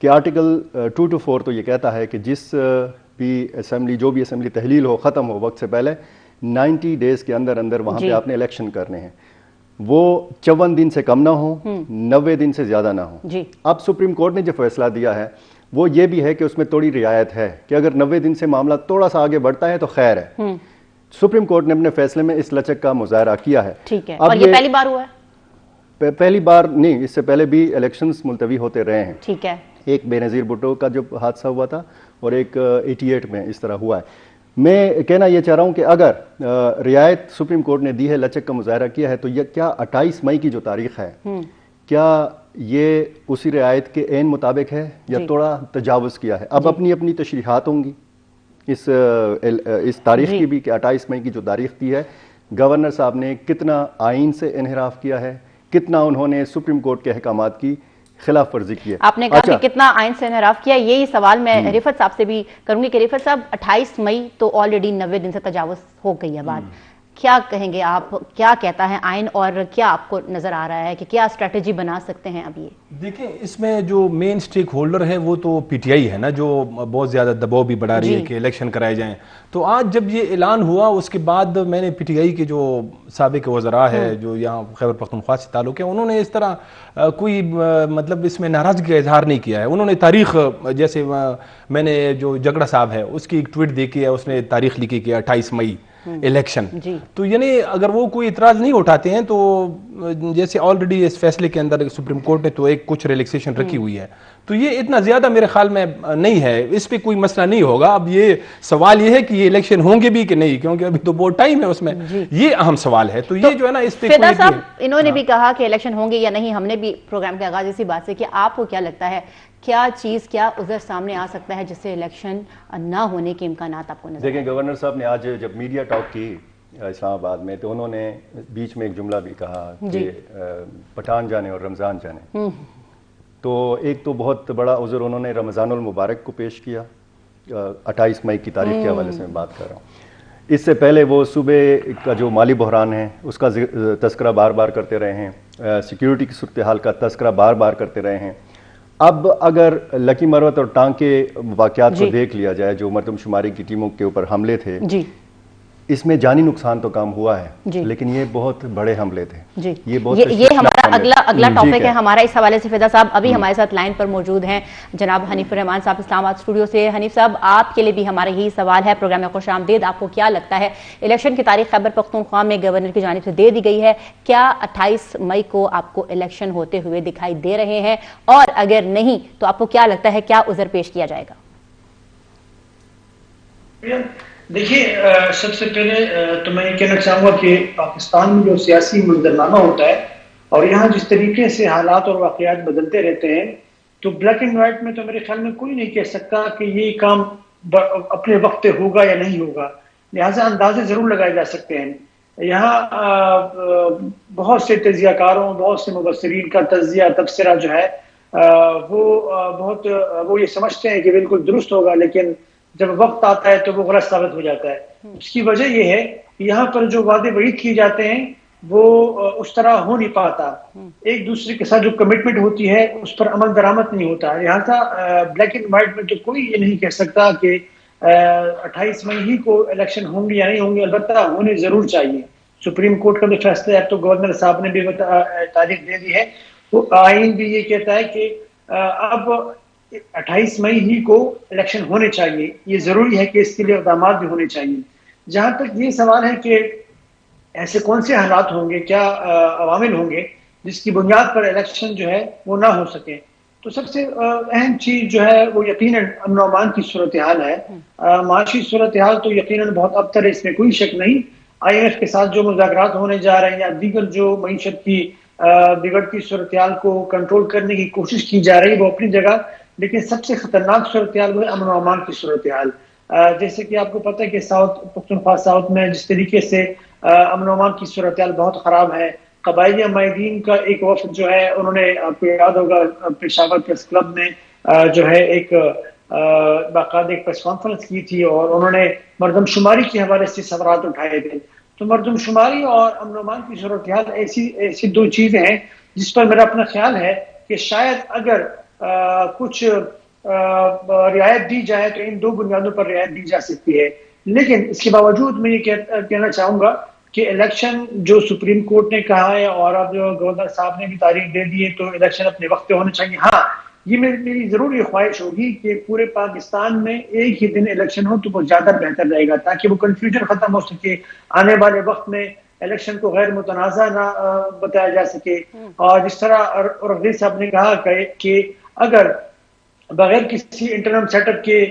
کہ آرٹیکل 224 تو یہ کہتا ہے کہ جس بھی اسمبلی جو بھی اسمبلی تحلیل ہو ختم ہو وقت سے پہلے 90 ڈیز کے اندر اندر وہاں پہ آپ نے الیکشن کرنے ہیں، وہ 54 دن سے کم نہ ہو، 90 دن سے زیادہ نہ ہو۔ اب سپریم کورٹ نے جو فیصلہ دیا ہے وہ یہ بھی ہے کہ اس میں تھوڑی رعایت ہے کہ اگر 90 دن سے معاملہ تھوڑا سا آگے بڑھتا ہے تو خیر ہے۔ سپریم کورٹ نے اپنے فیصلے میں اس لچک کا مظاہرہ کیا ہے۔ ٹھیک ہے، اور یہ پہلی بار ہوا ہے؟ پہلی بار نہیں، اس سے پہلے بھی الیکشنز ملتوی ہوتے رہے ہیں۔ ٹھیک ہے، ایک بے نظیر بھٹو کا جو حادثہ ہوا تھا اور ایک 88 میں اس طرح ہوا ہے۔ میں کہنا یہ چاہ رہا ہوں کہ اگر رعایت سپریم کورٹ نے دی ہے، لچک کا مظاہرہ کیا ہے، تو یہ کیا 28 مئی کی جو تاریخ ہے کیا یہ اسی رعایت کے عین مطابق ہے یا تھوڑا تجاوز کیا ہے؟ اب اپنی اپنی تشریحات ہوں گی اس تاریخ کی بھی کہ 28 مئی کی جو تاریخ دی ہے گورنر صاحب نے کتنا آئین سے انحراف کیا ہے، کتنا انہوں نے سپریم کورٹ کے احکامات کی خلاف ورزی کی ہے۔ آپ نے کہا کہ کتنا آئین سے انحراف کیا، یہی سوال میں رفعت صاحب سے بھی کروں گی کہ رفعت صاحب 28 مئی تو آلریڈی 90 دن سے تجاوز ہو گئی ہے بات، کیا کہیں گے آپ، کیا کہتا ہے آئین اور کیا آپ کو نظر آ رہا ہے کہ کیا اسٹریٹجی بنا سکتے ہیں اب یہ؟ دیکھیں اس میں جو مین سٹیک ہولڈر ہے وہ تو پی ٹی آئی ہے نا، جو بہت زیادہ دباؤ بھی بڑھا رہی ہے کہ الیکشن کرائے جائیں۔ تو آج جب یہ اعلان ہوا اس کے بعد میں نے پی ٹی آئی کے جو سابق وزراء ہے جو یہاں خیبر پختونخوا سے تعلق ہے، انہوں نے اس طرح کوئی مطلب اس میں ناراضگی کا اظہار نہیں کیا ہے۔ انہوں نے تاریخ، جیسے میں نے جو جگڑا صاحب ہے اس کی ایک ٹویٹ دیکھی ہے، اس نے تاریخ لکھی کہ 28 مئی الیکشن، تو یعنی اگر وہ کوئی اعتراض نہیں اٹھاتے ہیں تو جیسے آلریڈی اس فیصلے کے اندر سپریم کورٹ نے تو ایک کچھ ریلیکسیشن رکھی ہوئی ہے، تو یہ اتنا زیادہ میرے خیال میں نہیں ہے، اس پہ کوئی مسئلہ نہیں ہوگا۔ اب یہ سوال یہ ہے کہ یہ الیکشن ہوں گے بھی کہ نہیں، کیونکہ ابھی تو بہت ٹائم ہے اس میں، یہ اہم سوال ہے۔ تو یہ جو ہے نا اس پہ فدا صاحب انہوں نے بھی کہا کہ الیکشن ہوں گے یا نہیں، ہم نے بھی پروگرام کے آغاز اسی بات سے کہ آپ کو کیا لگتا ہے کیا چیز، کیا عذر سامنے آ سکتا ہے جس سے الیکشن نہ ہونے کے امکانات آپ کو نظر؟ دیکھیں گورنر صاحب نے آج جب میڈیا ٹاک کی اسلام آباد میں تو انہوں نے بیچ میں ایک جملہ بھی کہا کہ پٹھان جانے اور رمضان جانے، تو ایک تو بہت بڑا عذر انہوں نے رمضان المبارک کو پیش کیا 28 مئی کی تاریخ کے حوالے سے میں بات کر رہا ہوں۔ اس سے پہلے وہ صوبے کا جو مالی بحران ہے اس کا تذکرہ بار بار کرتے رہے ہیں، سیکیورٹی کی صورتحال کا تذکرہ بار بار کرتے رہے ہیں۔ اب اگر لکی مروت اور ٹانگ کے واقعات کو دیکھ لیا جائے جو مردم شماری کی ٹیموں کے اوپر حملے تھے، اس میں جانی نقصان تو کم ہوا ہے لیکن یہ بہت بڑے حملے تھے، یہ ہمارا اگلا ٹاپک ہے ہمارا اس حوالے سے۔ فدا صاحب ابھی ہمارے ساتھ لائن پر موجود ہیں جناب حنیف الرحمان صاحب اسلام آباد اسٹوڈیو سے۔ حنیف صاحب آپ کے لیے بھی ہمارا یہی سوال ہے، پروگرام میں خوش آمدید۔ آپ کو کیا لگتا ہے الیکشن کی تاریخ خیبر پختونخوا میں گورنر کی جانب سے دے دی گئی ہے، کیا 28 مئی کو آپ کو الیکشن ہوتے ہوئے دکھائی دے رہے ہیں، اور اگر نہیں تو آپ کو کیا لگتا ہے کیا عذر پیش کیا جائے گا؟ دیکھیے سب سے پہلے تو میں یہ کہنا چاہوں گا کہ پاکستان میں جو سیاسی منظرنامہ ہوتا ہے اور یہاں جس طریقے سے حالات اور واقعات بدلتے رہتے ہیں، تو بلیک اینڈ وائٹ میں تو میرے خیال میں کوئی نہیں کہہ سکتا کہ یہ کام اپنے وقت ہوگا یا نہیں ہوگا، لہٰذا اندازے ضرور لگائے جا سکتے ہیں۔ یہاں بہت سے تجزیہ کاروں، بہت سے مبصرین کا تجزیہ تبصرہ جو ہے وہ یہ سمجھتے ہیں کہ بالکل درست ہوگا، لیکن جب وقت آتا ہے تو وہ غلط ثابت ہو جاتا ہے۔ اس کی وجہ یہ ہے کہ یہاں پر جو وعدے وعید کیے جاتے ہیں وہ اس طرح ہو نہیں پاتا، ایک دوسرے کے ساتھ جو کمٹمنٹ ہوتی ہے اس پر عمل درآمد نہیں ہوتا۔ لہٰذا بلیک اینڈ وائٹ میں تو کوئی یہ نہیں کہہ سکتا کہ 28 مئی ہی کو الیکشن ہوں گے یا نہیں ہوں گے، البتہ ہونے ضرور چاہیے۔ سپریم کورٹ کا بھی فیصلہ ہے، اب تو گورنر صاحب نے بھی تاریخ دے دی ہے، وہ آئین بھی یہ کہتا ہے کہ اب 28 مئی ہی کو الیکشن ہونے چاہیے، یہ ضروری ہے کہ اس کے لیے اقدامات بھی ہونے چاہیے۔ جہاں تک یہ سوال ہے کہ ایسے کون سے حالات ہوں گے، کیا عوامل ہوں گے جس کی بنیاد پر الیکشن جو ہے وہ نہ ہو سکے، تو سب سے اہم چیز جو ہے وہ یقیناً امن و امان کی صورتحال ہے۔ معاشی صورتحال تو یقیناً بہت ابتر ہے، اس میں کوئی شک نہیں۔ آئی ایم ایف کے ساتھ جو مذاکرات ہونے جا رہے ہیں یا دیگر جو معیشت کی بگڑتی صورتحال کو کنٹرول کرنے کی کوشش کی جا رہی ہے وہ اپنی جگہ، لیکن سب سے خطرناک صورتحال وہ ہے امن و امان کی صورتحال۔ جیسے کہ آپ کو پتہ ہے کہ ساؤتھ پختونخوا ساؤتھ میں جس طریقے سے امن و امان کی صورتحال بہت خراب ہے، قبائلی مائدین کا ایک وفد جو ہے انہوں نے، آپ کو یاد ہوگا پشاور پریس کلب میں جو ہے ایک باقاعدہ ایک پریس کانفرنس کی تھی اور انہوں نے مردم شماری کے حوالے سے سوالات اٹھائے تھے۔ تو مردم شماری اور امن و امان کی صورتحال ایسی دو چیزیں ہیں جس پر میرا اپنا خیال ہے کہ شاید اگر کچھ رعایت دی جائے تو ان 2 بنیادوں پر رعایت دی جا سکتی ہے. لیکن اس کے باوجود میں یہ کہنا چاہوں گا کہ الیکشن جو سپریم کورٹ نے کہا ہے اور اب جو گورنر صاحب نے بھی تاریخ دے دی ہے تو الیکشن اپنے وقت پہ ہونے چاہیے. ہاں یہ میری ضرور یہ خواہش ہوگی کہ پورے پاکستان میں ایک ہی دن الیکشن ہو تو وہ زیادہ بہتر رہے گا تاکہ وہ کنفیوژن ختم ہو سکے. آنے والے وقت میں الیکشن کو غیر متنازع نہ بتایا جا سکے. اور جس طرح رفیق صاحب نے کہا کہ اگر بغیر کسی انٹرنل سیٹ اپ کے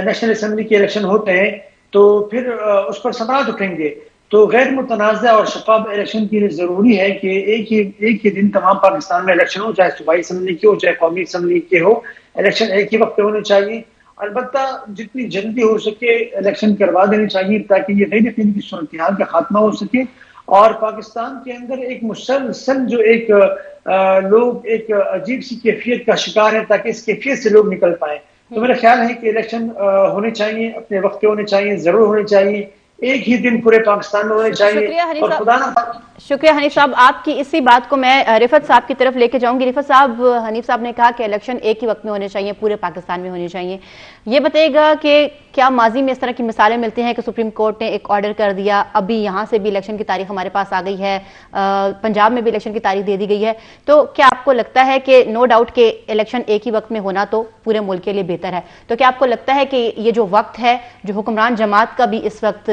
نیشنل اسمبلی کے الیکشن ہوتے ہیں تو پھر اس پر سوالات اٹھیں گے. تو غیر متنازع اور شفاف الیکشن کے لیے ضروری ہے کہ ایک ہی دن تمام پاکستان میں الیکشن ہو, چاہے صوبائی اسمبلی کے ہو چاہے قومی اسمبلی کے ہو. الیکشن ایک ہی وقت پہ ہونے چاہیے. البتہ جتنی جلدی ہو سکے الیکشن کروا دینی چاہیے تاکہ یہ غیر یقینی کی صورتحال کا خاتمہ ہو سکے اور پاکستان کے اندر ایک مسلسل جو ایک لوگ ایک عجیب سی کیفیت کا شکار ہے تاکہ اس کیفیت سے لوگ نکل پائیں. تو میرا خیال ہے کہ الیکشن ہونے چاہیے, اپنے وقت پہ ہونے چاہیے, ضرور ہونے چاہیے, ایک ہی دن پورے پاکستان میں ہونے چاہیے. اور خدا نہ شکریہ حنیف صاحب. آپ کی اسی بات کو میں رفعت صاحب کی طرف لے کے جاؤں گی. رفعت صاحب, حنیف صاحب نے کہا کہ الیکشن ایک ہی وقت میں ہونے چاہیے, پورے پاکستان میں ہونے چاہیے. یہ بتائے گا کہ کیا ماضی میں اس طرح کی مثالیں ملتی ہیں کہ سپریم کورٹ نے ایک آرڈر کر دیا, ابھی یہاں سے بھی الیکشن کی تاریخ ہمارے پاس آ گئی ہے, پنجاب میں بھی الیکشن کی تاریخ دے دی گئی ہے, تو کیا آپ کو لگتا ہے کہ نو ڈاؤٹ کہ الیکشن ایک ہی وقت میں ہونا تو پورے ملک کے لیے بہتر ہے, تو کیا آپ کو لگتا ہے کہ یہ جو وقت ہے, جو حکمران جماعت کا بھی اس وقت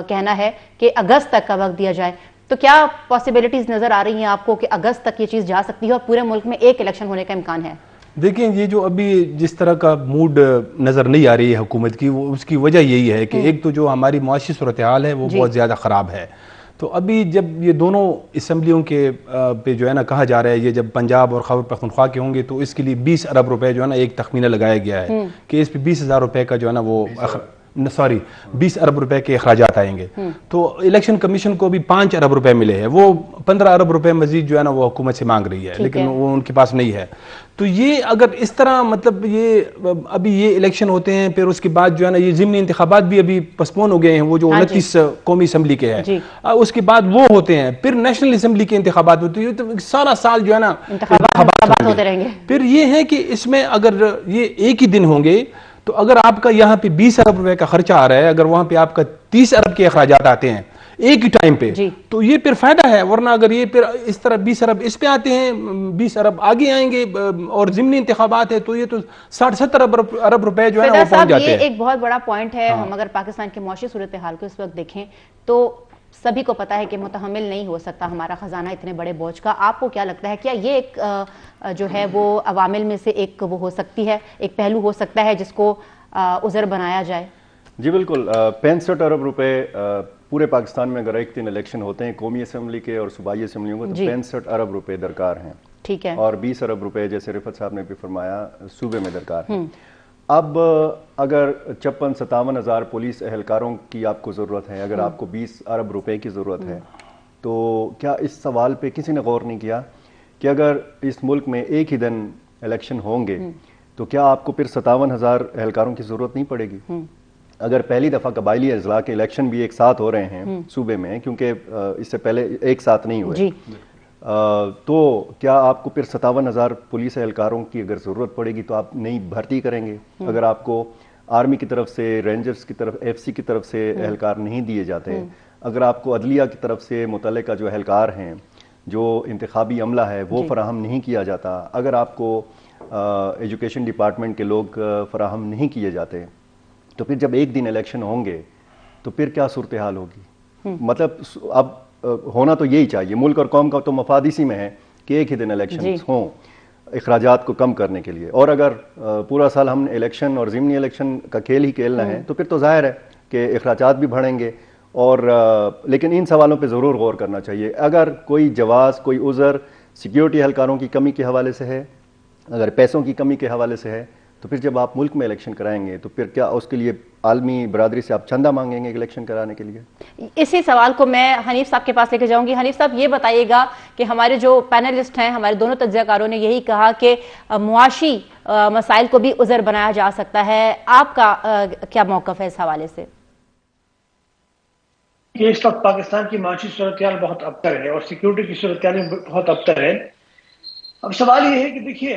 کہنا ہے کہ اگست تک کا وقت دیا جائے, تو کیا پاسبلٹیز نظر آ رہی ہیں آپ کو کہ اگست تک یہ چیز جا سکتی ہے اور پورے ملک میں ایک الیکشن ہونے کا امکان ہے؟ دیکھیں, یہ جو ابھی جس طرح کا موڈ نظر نہیں آ رہی ہے حکومت کی, وہ اس کی وجہ یہی ہے کہ ایک تو جو ہماری معاشی صورتحال ہے وہ بہت زیادہ خراب ہے. تو ابھی جب یہ دونوں اسمبلیوں کے پہ جو ہے نا کہا جا رہا ہے, یہ جب پنجاب اور خیبر پختونخوا کے ہوں گے تو اس کے لیے 20 ارب روپے جو ہے نا ایک تخمینہ لگایا گیا ہے کہ اس پہ 20,000 روپے کا جو ہے نا وہ 20 ارب روپے کے اخراجات آئیں گے. تو الیکشن کمیشن کو بھی 5 ارب روپے ملے ہیں, وہ 15 ارب روپے مزید جو ہے نا وہ حکومت سے مانگ رہی ہے, لیکن وہ ان کے پاس نہیں ہے. تو یہ اگر اس طرح مطلب یہ ابھی یہ الیکشن ہوتے ہیں, پھر اس کے بعد جو ہے نا یہ ضمنی انتخابات بھی ابھی پسپون ہو گئے ہیں, وہ جو 29 قومی اسمبلی کے ہیں, اس کے بعد وہ ہوتے ہیں, پھر نیشنل اسمبلی کے انتخابات ہوتے ہیں, تو سارا سال جو ہے نا انتخابات ہوتے رہیں گے. پھر یہ ہے کہ اس میں اگر یہ ایک ہی دن ہوں گے تو اگر آپ کا یہاں پہ 20 ارب روپے کا خرچہ آ رہا ہے, اگر وہاں پہ آپ کا 30 ارب کے اخراجات آتے ہیں ایک ہی ٹائم پہ, تو یہ پھر فائدہ ہے. ورنہ اگر یہ پھر اس طرح 20 ارب اس پہ آتے ہیں, 20 ارب آگے آئیں گے اور ضمنی انتخابات ہے تو یہ تو 60-70 ارب روپے جو ہے نا وہ پہنچ جاتے ہیں. یہ ایک بہت بڑا پوائنٹ ہے. ہم اگر پاکستان کے معاشی صورتحال کو اس وقت دیکھیں تو سبھی کو پتا ہے کہ متحمل نہیں ہو سکتا ہمارا خزانہ اتنے بڑے بوجھ کا. آپ کو کیا لگتا ہے, کیا یہ ایک جو ہے وہ عوامل میں سے ایک وہ ہو سکتی ہے, ایک پہلو ہو سکتا ہے جس کو عذر بنایا جائے؟ جی بالکل. 65 ارب روپے پورے پاکستان میں اگر ایک دن الیکشن ہوتے ہیں قومی اسمبلی کے اور صوبائی اسمبلیوں کے, تو 65 ارب روپے درکار ہیں. ٹھیک ہے. اور 20 ارب روپے جیسے رفعت صاحب نے بھی فرمایا صوبے میں درکار ہیں. اب اگر 56-57 ہزار پولیس اہلکاروں کی آپ کو ضرورت ہے, اگر آپ کو 20 ارب روپے کی ضرورت ہے, تو کیا اس سوال پہ کسی نے غور نہیں کیا کہ اگر اس ملک میں ایک ہی دن الیکشن ہوں گے تو کیا آپ کو پھر 57 ہزار اہلکاروں کی ضرورت نہیں پڑے گی؟ اگر پہلی دفعہ قبائلی اضلاع کے الیکشن بھی ایک ساتھ ہو رہے ہیں صوبے میں, کیونکہ اس سے پہلے ایک ساتھ نہیں ہوئے, تو کیا آپ کو پھر 57 ہزار پولیس اہلکاروں کی اگر ضرورت پڑے گی تو آپ نئی بھرتی کریں گے؟ اگر آپ کو آرمی کی طرف سے, رینجرز کی طرف, ایف سی کی طرف سے اہلکار نہیں دیے جاتے, اگر آپ کو عدلیہ کی طرف سے متعلقہ جو اہلکار ہیں, جو انتخابی عملہ ہے وہ فراہم نہیں کیا جاتا, اگر آپ کو ایجوکیشن ڈپارٹمنٹ کے لوگ فراہم نہیں کیے جاتے, تو پھر جب ایک دن الیکشن ہوں گے تو پھر کیا صورتحال ہوگی؟ مطلب اب ہونا تو یہی چاہیے, ملک اور قوم کا تو مفاد اسی میں ہے کہ ایک ہی دن الیکشن ہوں اخراجات کو کم کرنے کے لیے. اور اگر پورا سال ہم الیکشن اور ضمنی الیکشن کا کھیل ہی کھیلنا ہے تو پھر تو ظاہر ہے کہ اخراجات بھی بڑھیں گے. اور لیکن ان سوالوں پہ ضرور غور کرنا چاہیے. اگر کوئی جواز, کوئی عذر سیکیورٹی اہلکاروں کی کمی کے حوالے سے ہے, اگر پیسوں کی کمی کے حوالے سے ہے, تو پھر جب آپ ملک میں الیکشن کرائیں گے تو پھر کیا اس کے لیے عالمی برادری سے آپ چندہ مانگیں گے الیکشن کرانے کے لیے؟ اسی سوال کو میں حنیف صاحب کے پاس لے کے جاؤں گی. حنیف صاحب یہ بتائیے گا کہ ہمارے جو پینلسٹ ہیں, ہمارے دونوں تجزیہ کاروں نے یہی کہا کہ معاشی مسائل کو بھی عذر بنایا جا سکتا ہے, آپ کا کیا موقف ہے اس حوالے سے؟ اس وقت پاکستان کی معاشی صورتحال بہت ابتر ہے اور سیکیورٹی کی صورتحال بہت ابتر ہے. اب سوال یہ ہے کہ دیکھیے,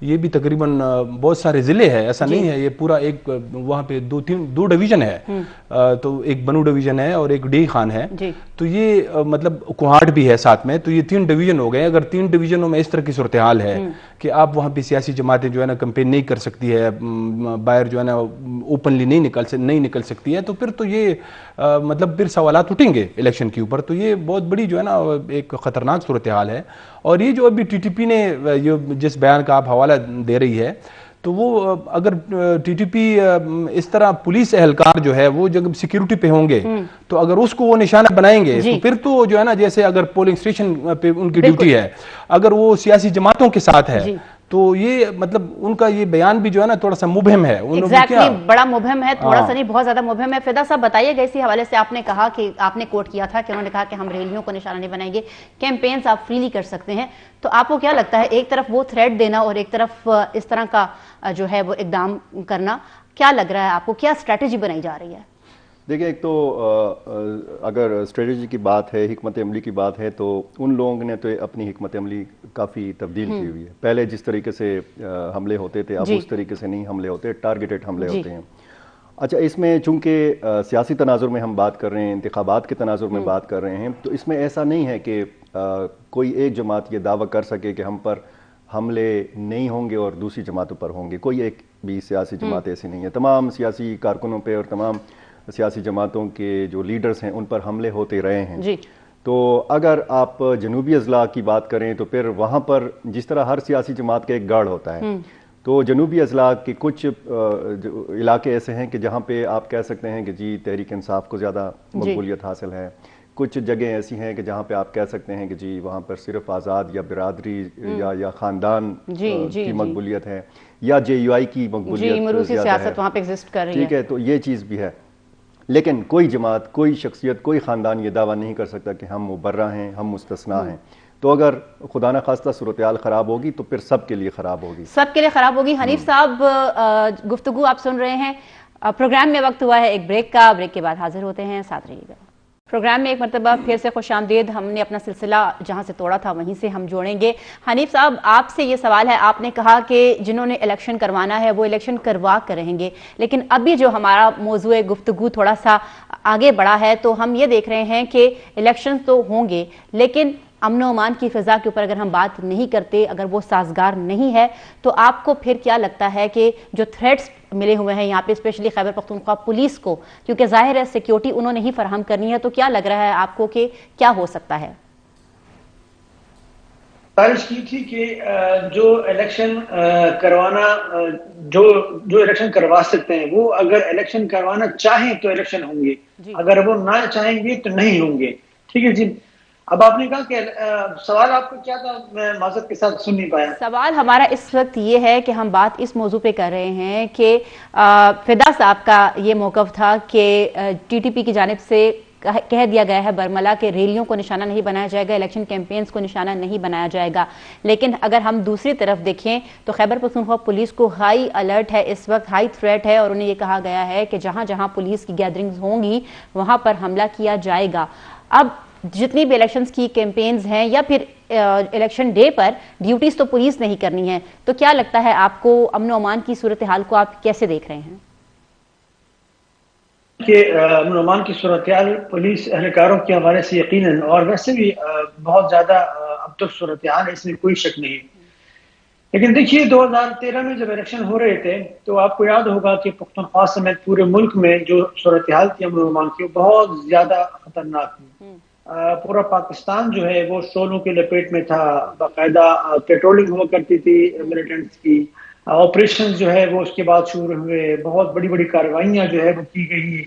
یہ بھی تقریباً بہت سارے ضلع ہے، ایسا نہیں ہے، یہ پورا ایک وہاں پہ دو ڈویژن ہے، تو ایک بنو ڈویژن ہے اور ایک ڈی خان ہے، تو یہ مطلب کوہاٹ بھی ہے ساتھ میں، تو یہ 3 ڈویژن ہو گئے. اگر 3 ڈویژنوں میں اس طرح کی صورتحال ہے کہ آپ وہاں پہ سیاسی جماعتیں جو ہے نا کمپین نہیں کر سکتی ہے، باہر جو ہے نا اوپنلی نہیں نکل سکتی ہے، تو پھر تو یہ مطلب پھر سوالات اٹھیں گے الیکشن کے اوپر. تو یہ بہت بڑی جو ہے نا ایک خطرناک صورتحال ہے. اور یہ جو ابھی ٹی ٹی پی نے جس بیان کا آپ حوالہ دے رہی ہے، تو وہ اگر ٹی ٹی پی اس طرح پولیس اہلکار جو ہے وہ جب سیکیورٹی پہ ہوں گے تو اگر اس کو وہ نشانہ بنائیں گے تو پھر تو جو ہے نا جیسے اگر پولنگ اسٹیشن پہ ان کی ڈیوٹی ہے، اگر وہ سیاسی جماعتوں کے ساتھ ہے تو یہ مطلب ان کا یہ بیان بھی جو ہے نا تھوڑا سا مبہم ہے. ایگزیکٹلی بڑا مبہم ہے، تھوڑا سا نہیں بہت زیادہ مبہم ہے. فدا صاحب بتائیے گا اسی حوالے سے، آپ نے کہا کہ آپ نے کوٹ کیا تھا کہ انہوں نے کہا کہ ہم ریلیوں کو نشانہ نہیں بنائیں گے، کیمپینز آپ فریلی کر سکتے ہیں، تو آپ کو کیا لگتا ہے ایک طرف وہ تھریٹ دینا اور ایک طرف اس طرح کا جو ہے وہ اقدام کرنا، کیا لگ رہا ہے آپ کو، کیا اسٹریٹجی بنائی جا رہی ہے؟ دیکھیں، ایک تو اگر اسٹریٹجی کی بات ہے، حکمت عملی کی بات ہے، تو ان لوگوں نے تو اپنی حکمت عملی کافی تبدیل کی ہوئی ہے. پہلے جس طریقے سے حملے ہوتے تھے اب اس طریقے سے نہیں حملے ہوتے، ٹارگیٹڈ حملے ہوتے ہیں. اچھا، اس میں چونکہ سیاسی تناظر میں ہم بات کر رہے ہیں، انتخابات کے تناظر میں بات کر رہے ہیں، تو اس میں ایسا نہیں ہے کہ کوئی ایک جماعت یہ دعویٰ کر سکے کہ ہم پر حملے نہیں ہوں گے اور دوسری جماعتوں پر ہوں گے. کوئی ایک بھی سیاسی جماعت ایسی نہیں ہے. تمام سیاسی کارکنوں پہ اور تمام سیاسی جماعتوں کے جو لیڈرز ہیں ان پر حملے ہوتے رہے ہیں. تو اگر آپ جنوبی اضلاع کی بات کریں تو پھر وہاں پر جس طرح ہر سیاسی جماعت کا ایک گارڈ ہوتا ہے، تو جنوبی اضلاع کے کچھ علاقے ایسے ہیں کہ جہاں پہ آپ کہہ سکتے ہیں کہ جی تحریک انصاف کو زیادہ مقبولیت حاصل ہے. کچھ جگہیں ایسی ہیں کہ جہاں پہ آپ کہہ سکتے ہیں کہ جی وہاں پر صرف آزاد یا برادری یا خاندان کی مقبولیت ہے، یا جے یو آئی کی مقبولیت زیادہ ہے، وہاں پہ ایگزسٹ کر رہی ہے. ٹھیک ہے، تو یہ چیز بھی ہے. لیکن کوئی جماعت، کوئی شخصیت، کوئی خاندان یہ دعویٰ نہیں کر سکتا کہ ہم مبرہ ہیں، ہم مستثنیٰ ہیں. تو اگر خدا نہ خواستہ صورتحال خراب ہوگی تو پھر سب کے لیے خراب ہوگی، سب کے لیے خراب ہوگی. حنیف صاحب، گفتگو آپ سن رہے ہیں، پروگرام میں وقت ہوا ہے ایک بریک کا، بریک کے بعد حاضر ہوتے ہیں، ساتھ رہیے گا. پروگرام میں ایک مرتبہ پھر سے خوش آمدید. ہم نے اپنا سلسلہ جہاں سے توڑا تھا وہیں سے ہم جوڑیں گے. حنیف صاحب، آپ سے یہ سوال ہے، آپ نے کہا کہ جنہوں نے الیکشن کروانا ہے وہ الیکشن کروا کر رہیں گے، لیکن ابھی جو ہمارا موضوع گفتگو تھوڑا سا آگے بڑھا ہے تو ہم یہ دیکھ رہے ہیں کہ الیکشن تو ہوں گے لیکن امن و امان کی فضا کے اوپر اگر ہم بات نہیں کرتے، اگر وہ سازگار نہیں ہے، تو آپ کو پھر کیا لگتا ہے کہ جو تھریٹس ملے ہوئے ہیں یہاں پہ اسپیشلی خیبر پختونخوا پولیس کو، کیونکہ ظاہر ہے سیکیورٹی انہوں نے ہی فراہم کرنی ہے، تو کیا لگ رہا ہے آپ کو کہ کیا ہو سکتا ہے؟ بارش کی تھی کہ جو الیکشن کروانا، جو الیکشن کروا سکتے ہیں وہ اگر الیکشن کروانا چاہیں تو الیکشن ہوں گے، اگر وہ نہ چاہیں گے تو نہیں ہوں گے. ٹھیک ہے جی. اب آپ نے کہا کہ سوال آپ کو کیا تھا، میں معذرت کے ساتھ سن نہیں پایا. سوال ہمارا اس وقت یہ ہے کہ ہم بات اس موضوع پہ کر رہے ہیں کہ فدا صاحب کا یہ موقف تھا کہ ٹی ٹی پی کی جانب سے کہہ دیا گیا ہے برملا کہ ریلیوں کو نشانہ نہیں بنایا جائے گا، الیکشن کیمپینز کو نشانہ نہیں بنایا جائے گا. لیکن اگر ہم دوسری طرف دیکھیں تو خیبر پختونخوا پولیس کو ہائی الرٹ ہے اس وقت، ہائی تھریٹ ہے، اور انہیں یہ کہا گیا ہے کہ جہاں جہاں پولیس کی گیدرنگز ہوں گی وہاں پر حملہ کیا جائے گا. اب جتنی بھی الیکشنز کی کیمپینز ہیں یا پھر الیکشن ڈے پر ڈیوٹیز تو پولیس نہیں کرنی ہے، تو کیا لگتا ہے آپ کو امن و امان کی صورتحال کو آپ کیسے دیکھ رہے ہیں؟ کہ امن و امان کی صورتحال پولیس اہلکاروں کے حوالے سے یقیناً اور ویسے بھی بہت زیادہ اب تک صورتحال ہے، اس میں کوئی شک نہیں. لیکن دیکھیے 2013 میں جب الیکشن ہو رہے تھے تو آپ کو یاد ہوگا کہ پختونخوا سمیت پورے ملک میں جو صورتحال تھی امن و امان کی بہت زیادہ خطرناک تھی. پورا پاکستان جو ہے وہ شولوں کے لپیٹ میں تھا، باقاعدہ پیٹرولنگ ہوا کرتی تھی ملیٹنٹس کی، آپریشن جو ہے وہ اس کے بعد شروع ہوئے، بہت بڑی بڑی کارروائیاں جو ہے وہ کی گئی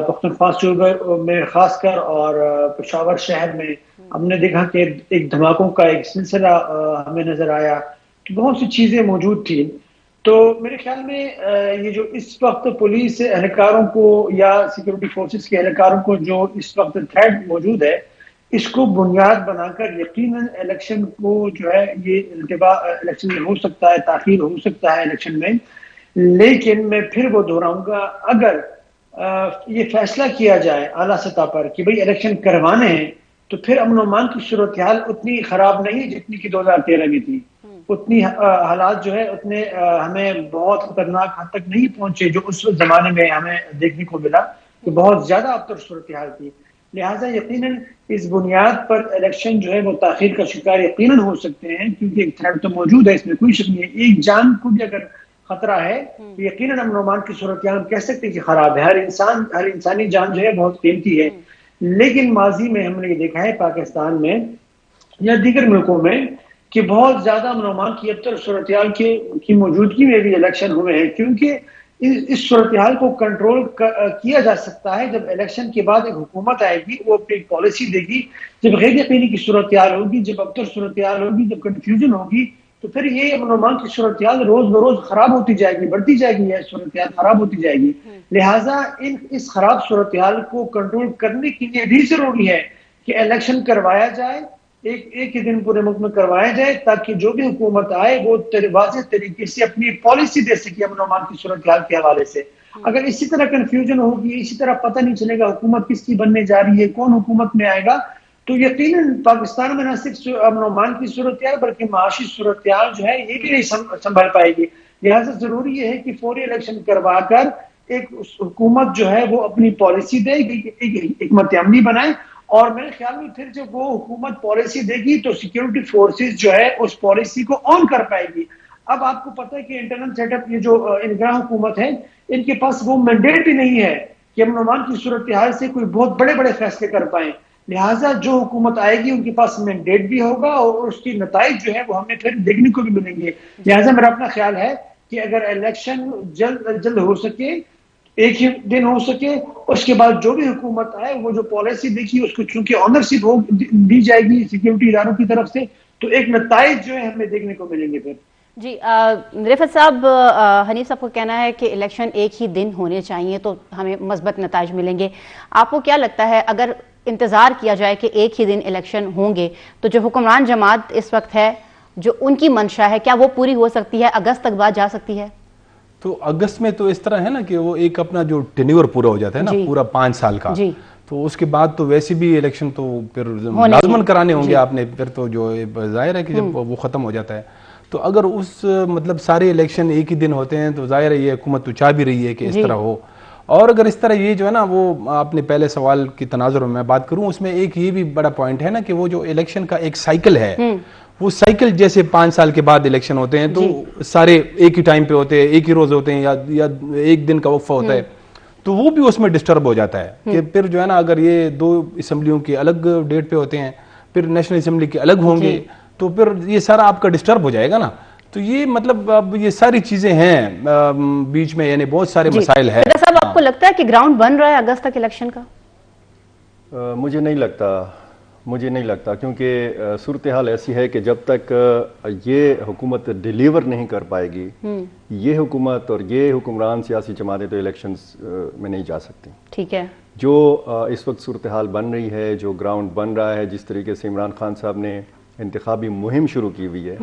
پختونخوا صوبے میں خاص کر، اور پشاور شہر میں ہم نے دیکھا کہ ایک دھماکوں کا ایک سلسلہ ہمیں نظر آیا. بہت سی چیزیں موجود تھی. تو میرے خیال میں یہ جو اس وقت پولیس اہلکاروں کو یا سیکیورٹی فورسز کے اہلکاروں کو جو اس وقت تھریٹ موجود ہے، اس کو بنیاد بنا کر یقیناً الیکشن کو جو ہے یہ التباہ الیکشن میں ہو سکتا ہے، تاخیر ہو سکتا ہے الیکشن میں. لیکن میں پھر وہ دہراؤں گا، اگر یہ فیصلہ کیا جائے اعلیٰ سطح پر کہ بھئی الیکشن کروانے ہیں تو پھر امن و امان کی صورتحال اتنی خراب نہیں جتنی کہ 2013 میں تھی. اتنی حالات جو ہے اتنے ہمیں بہت خطرناک حد تک نہیں پہنچے جو اس زمانے میں ہمیں دیکھنے کو ملا کہ بہت زیادہ ابتر صورتحال تھی. لہٰذا یقیناً اس بنیاد پر الیکشن جو ہے وہ تاخیر کا شکار یقیناً ہو سکتے ہیں, کیونکہ ایک تھریٹ تو موجود ہے, اس میں کوئی شک نہیں ہے. ایک جان کو بھی اگر خطرہ ہے تو یقیناً امن و امان کی صورتحال ہم کہہ سکتے ہیں کہ خراب ہے. ہر انسانی جان جو ہے بہت قیمتی ہے. لیکن ماضی میں ہم نے یہ دیکھا ہے پاکستان میں یا دیگر ملکوں میں کہ بہت زیادہ امن و امان کی ابتر صورتحال کی موجودگی میں بھی الیکشن ہوئے ہیں, کیونکہ اس صورتحال کو کنٹرول کیا جا سکتا ہے جب الیکشن کے بعد ایک حکومت آئے گی, وہ اپنی پالیسی دے گی. جب غیر یقینی کی صورتحال ہوگی, جب ابتر صورتحال ہوگی, جب کنفیوژن ہوگی, تو پھر یہ امن و امان کی صورتحال روز بروز خراب ہوتی جائے گی, بڑھتی جائے گی, یہ صورتحال خراب ہوتی جائے گی. لہٰذا اس خراب صورتحال کو کنٹرول کرنے کے لیے بھی ضروری ہے کہ الیکشن کروایا جائے, ایک ہی دن پورے ملک میں کروایا جائے, تاکہ جو بھی حکومت آئے وہ واضح طریقے سے اپنی پالیسی دے سکے امن و امان کی صورتحال کے حوالے سے. اگر اسی طرح کنفیوژن ہوگی, اسی طرح پتہ نہیں چلے گا حکومت کس کی بننے جا رہی ہے, کون حکومت میں آئے گا, تو یقیناً پاکستان میں نہ صرف امن و امان کی صورتحال بلکہ معاشی صورتحال جو ہے یہ بھی نہیں سنبھل پائے گی. لہٰذا ضروری یہ ہے کہ فوری الیکشن کروا کر ایک حکومت جو ہے وہ اپنی پالیسی دے, ایک حکمت عملی بنائے, اور میرے خیال میں پھر جب وہ حکومت پالیسی دے گی تو سیکیورٹی فورسز جو ہے اس پالیسی کو آن کر پائے گی. اب آپ کو پتہ ہے کہ انٹرنل سیٹ اپ, یہ جو انگراہ حکومت ہے, ان کے پاس وہ مینڈیٹ بھی نہیں ہے کہ امن و امان کی صورتحال سے کوئی بہت بڑے بڑے فیصلے کر پائیں. لہٰذا جو حکومت آئے گی ان کے پاس مینڈیٹ بھی ہوگا اور اس کی نتائج جو ہے وہ ہمیں پھر دیکھنے کو بھی ملیں گے. لہٰذا میرا اپنا خیال ہے کہ اگر الیکشن جلد ہو سکے, ایک ہی دن ہو سکے, اس کے بعد جو بھی حکومت آئے وہ جو پالیسی دیکھی اس کو چونکہ آنرشپ دی جائے گی سیکیورٹی اداروں کی طرف سے, تو ایک نتائج جو ہے ہمیں دیکھنے کو ملیں گے پھر. جی رفعت صاحب, حنیف صاحب کو کہنا ہے کہ الیکشن ایک ہی دن ہونے چاہیے تو ہمیں مثبت نتائج ملیں گے. آپ کو کیا لگتا ہے اگر انتظار کیا جائے کہ ایک ہی دن الیکشن ہوں گے تو جو حکمران جماعت اس وقت ہے, جو ان کی منشا ہے, کیا وہ پوری ہو سکتی ہے, اگست تک بعد جا سکتی ہے؟ تو اگست میں تو اس طرح ہے نا کہ وہ ایک اپنا جو ٹینیور پورا ہو جاتا ہے نا, پورا 5 سال کا, تو اس کے بعد تو ویسے بھی الیکشن تو پھر لازماً کرانے ہوں گے آپ نے, پھر تو جو ظاہر ہے کہ جب وہ ختم ہو جاتا ہے تو اگر اس مطلب سارے الیکشن ایک ہی دن ہوتے ہیں تو ظاہر ہے یہ حکومت تو چاہ بھی رہی ہے کہ اس طرح ہو. اور اگر اس طرح یہ جو ہے نا, وہ آپ نے پہلے سوال کی تناظر میں بات کروں, اس میں ایک یہ بھی بڑا پوائنٹ ہے نا کہ وہ جو الیکشن کا ایک سائیکل ہے, وہ سائیکل جیسے 5 سال کے بعد الیکشن ہوتے ہیں تو سارے ایک ہی ٹائم پہ ہوتے ہیں, ایک ہی روز ہوتے ہیں یا ایک دن کا وقفہ ہوتا ہے, تو وہ بھی اس میں ڈسٹرب ہو جاتا ہے کہ پھر جو ہے نا اگر یہ 2 اسمبلیوں کے الگ ڈیٹ پہ ہوتے ہیں, پھر نیشنل اسمبلی کے الگ ہوں گے, تو پھر یہ سارا آپ کا ڈسٹرب ہو جائے گا نا. تو یہ مطلب اب یہ ساری چیزیں ہیں بیچ میں, یعنی بہت سارے مسائل ہیں. صاحب آپ کو لگتا ہے کہ گراؤنڈ بن رہا ہے اگست تک الیکشن کا؟ مجھے نہیں لگتا کیونکہ صورتحال ایسی ہے کہ جب تک یہ حکومت ڈیلیور نہیں کر پائے گی, یہ حکومت اور یہ حکمران سیاسی جماعتیں تو الیکشنز میں نہیں جا سکتی. ٹھیک ہے. جو اس وقت صورتحال بن رہی ہے, جو گراؤنڈ بن رہا ہے, جس طریقے سے عمران خان صاحب نے انتخابی مہم شروع کی ہوئی ہے,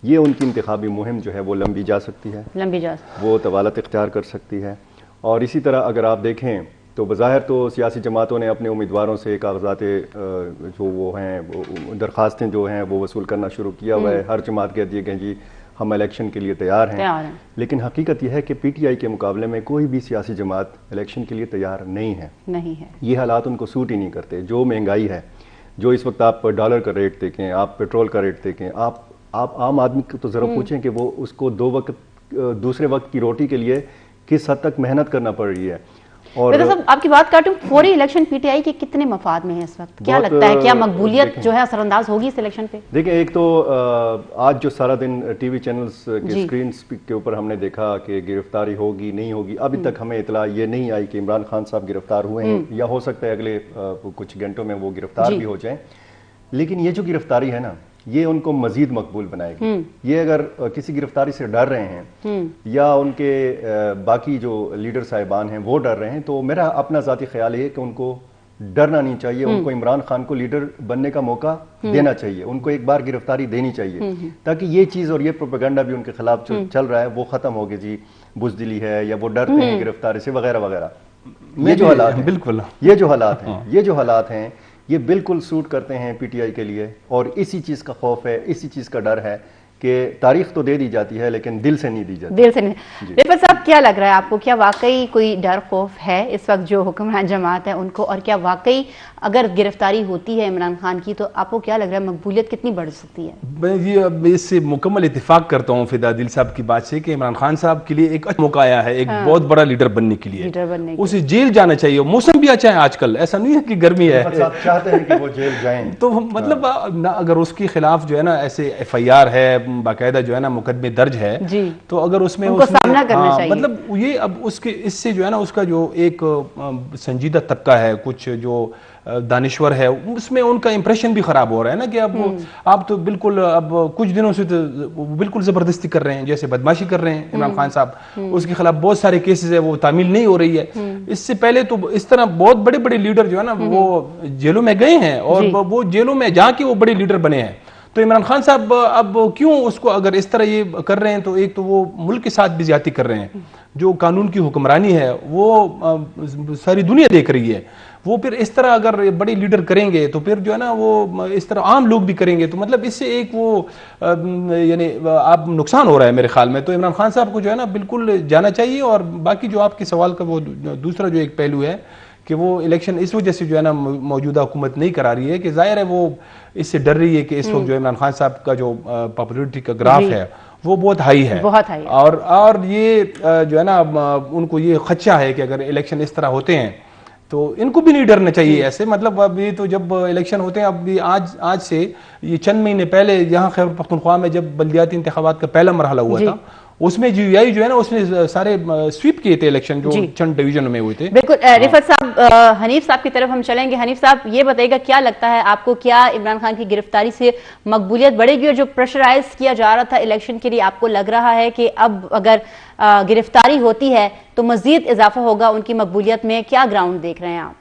یہ ان کی انتخابی مہم جو ہے وہ لمبی جا سکتی ہے, وہ طوالت اختیار کر سکتی ہے. اور اسی طرح اگر آپ دیکھیں تو بظاہر تو سیاسی جماعتوں نے اپنے امیدواروں سے کاغذات جو وہ ہیں, درخواستیں جو ہیں وہ وصول کرنا شروع کیا ہوا ہے. ہر جماعت کہتی ہے کہ جی ہم الیکشن کے لیے تیار ہیں, لیکن حقیقت یہ ہے کہ پی ٹی آئی کے مقابلے میں کوئی بھی سیاسی جماعت الیکشن کے لیے تیار نہیں ہے. یہ حالات ان کو سوٹ ہی نہیں کرتے. جو مہنگائی ہے, جو اس وقت آپ ڈالر کا ریٹ دیکھیں, آپ پیٹرول کا ریٹ دیکھیں, آپ عام آدمی کو تو ذرا پوچھیں کہ وہ اس کو دوسرے وقت کی روٹی کے لیے کس حد تک محنت کرنا پڑ رہی ہے. اور صاحب آپ کی بات کاٹوں, فوری الیکشن پی ٹی آئی کے کتنے مفاد میں ہے اس وقت, کیا لگتا ہے, کیا مقبولیت جو ہے اثر انداز ہوگی اس الیکشن پہ؟ دیکھیں, ایک تو آج جو سارا دن ٹی وی چینلز کے اسکرینز کے اوپر ہم نے دیکھا کہ گرفتاری ہوگی نہیں ہوگی, ابھی تک ہمیں اطلاع یہ نہیں آئی کہ عمران خان صاحب گرفتار ہوئے ہیں, یا ہو سکتا ہے اگلے کچھ گھنٹوں میں وہ گرفتار بھی ہو جائیں. لیکن یہ جو گرفتاری ہے نا, یہ ان کو مزید مقبول بنائے گی. یہ اگر کسی گرفتاری سے ڈر رہے ہیں یا ان کے باقی جو لیڈر صاحبان ہیں وہ ڈر رہے ہیں, تو میرا اپنا ذاتی خیال یہ ہے کہ ان کو ڈرنا نہیں چاہیے. ان کو عمران خان کو لیڈر بننے کا موقع دینا چاہیے, ان کو ایک بار گرفتاری دینی چاہیے, تاکہ یہ چیز اور یہ پروپیگنڈا بھی ان کے خلاف چل رہا ہے وہ ختم ہوگی. جی بزدلی ہے یا وہ ڈرتے ہیں گرفتاری سے وغیرہ وغیرہ. یہ جو حالات ہیں, بالکل یہ جو حالات ہیں یہ بالکل سوٹ کرتے ہیں پی ٹی آئی کے لیے, اور اسی چیز کا خوف ہے, اسی چیز کا ڈر ہے کہ تاریخ تو دے دی جاتی ہے لیکن دل سے نہیں دی جاتی. دل سے نہیں. رفعت صاحب کیا لگ رہا ہے آپ کو, کیا واقعی کوئی ڈر خوف ہے اس وقت جو حکمران جماعت ہے ان کو, اور کیا واقعی اگر گرفتاری ہوتی ہے عمران خان کی تو آپ کو کیا لگ رہا ہے مقبولیت کتنی بڑھ سکتی ہے؟ میں یہ اس سے مکمل اتفاق کرتا ہوں فدا دل صاحب کی بات سے کہ عمران خان صاحب کے لیے ایک اچھا موقع آیا ہے ایک بہت بڑا لیڈر بننے کے لیے. اسے جیل جانا چاہیے, موسم بھی اچھا ہے آج کل, ایسا نہیں ہے کہ گرمی ہے, چاہتے ہیں کہ وہ جیل جائیں. تو مطلب اگر اس کے خلاف جو ہے نا ایسے ایف آئی آر ہے, باقاعدہ جو ہے نا مقدمے درج ہے, تو اگر اس میں مطلب یہ اب اس کے اس سے جو ہے نا اس کا جو ایک سنجیدہ طبقہ ہے, کچھ جو دانشور ہے, اس میں ان کا امپریشن بھی خراب ہو رہا ہے نا کہ اب آپ تو بالکل اب کچھ دنوں سے تو بالکل زبردستی کر رہے ہیں, جیسے بدماشی کر رہے ہیں عمران خان صاحب, اس کے خلاف بہت سارے کیسز ہے وہ تعمیل نہیں ہو رہی ہے. اس سے پہلے تو اس طرح بہت بڑے بڑے لیڈر جو ہے نا وہ جیلوں میں گئے ہیں اور وہ جیلوں میں جا کے وہ بڑے لیڈر بنے ہیں. تو عمران خان صاحب اب کیوں اس کو اگر اس طرح یہ کر رہے ہیں تو ایک تو وہ ملک کے ساتھ بھی زیادتی کر رہے ہیں, جو قانون کی حکمرانی ہے وہ ساری دنیا دیکھ رہی ہے, وہ پھر اس طرح اگر بڑے لیڈر کریں گے تو پھر جو ہے نا وہ اس طرح عام لوگ بھی کریں گے, تو مطلب اس سے ایک وہ یعنی آپ نقصان ہو رہا ہے میرے خیال میں. تو عمران خان صاحب کو جو ہے نا بالکل جانا چاہیے. اور باقی جو آپ کے سوال کا وہ دوسرا جو ایک پہلو ہے کہ وہ الیکشن اس وجہ سے جو ہے نا موجودہ حکومت نہیں کرا رہی ہے کہ ظاہر ہے وہ اس سے ڈر رہی ہے کہ اس وقت جو عمران خان صاحب کا جو پاپولیرٹی کا گراف ہے وہ بہت ہائی ہے, اور یہ جو ہے نا ان کو یہ خدشہ ہے کہ اگر الیکشن اس طرح ہوتے ہیں تو ان کو بھی نہیں ڈرنا چاہیے ایسے. مطلب اب یہ تو جب الیکشن ہوتے ہیں, اب بھی آج سے یہ چند مہینے پہلے یہاں خیبر پختونخوا میں جب بلدیاتی انتخابات کا پہلا مرحلہ ہوا تھا, اس میں جی آئی جو ہے نا اس نے سارے سویپ کیے تھے الیکشن جو چند ڈویژن میں ہوئے تھے. بالکل. رفعت صاحب, حنیف صاحب کی طرف ہم چلیں گے. حنیف صاحب یہ بتائیے گا کیا لگتا ہے آپ کو, کیا عمران خان کی گرفتاری سے مقبولیت بڑھے گی, اور جو پریشرائز کیا جا رہا تھا الیکشن کے لیے آپ کو لگ رہا ہے کہ اب اگر گرفتاری ہوتی ہے تو مزید اضافہ ہوگا ان کی مقبولیت میں, کیا گراؤنڈ دیکھ رہے ہیں آپ؟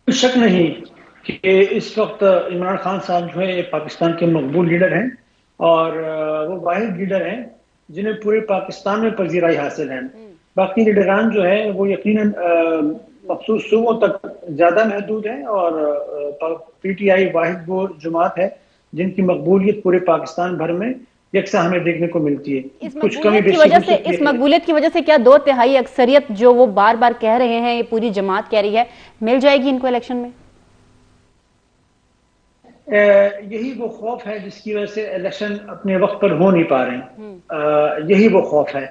کوئی شک نہیں کہ اس وقت عمران خان صاحب جو ہے پاکستان کے مقبول لیڈر ہیں, اور وہ واحد لیڈر ہیں جنہیں پورے پاکستان میں پذیرائی حاصل ہے. باقی لیڈران جو ہے وہ یقیناً مخصوص صوبوں تک زیادہ محدود ہیں, اور پی ٹی آئی واحد وہ جماعت ہے جن کی مقبولیت پورے پاکستان بھر میں یکساں ہمیں دیکھنے کو ملتی ہے. اس مقبولیت کی وجہ سے کیا 2/3 اکثریت جو وہ بار بار کہہ رہے ہیں, یہ پوری جماعت کہہ رہی ہے, مل جائے گی ان کو الیکشن میں؟ یہی وہ خوف ہے جس کی وجہ سے الیکشن اپنے وقت پر ہو نہیں پا رہے ہیں. یہی وہ خوف ہے.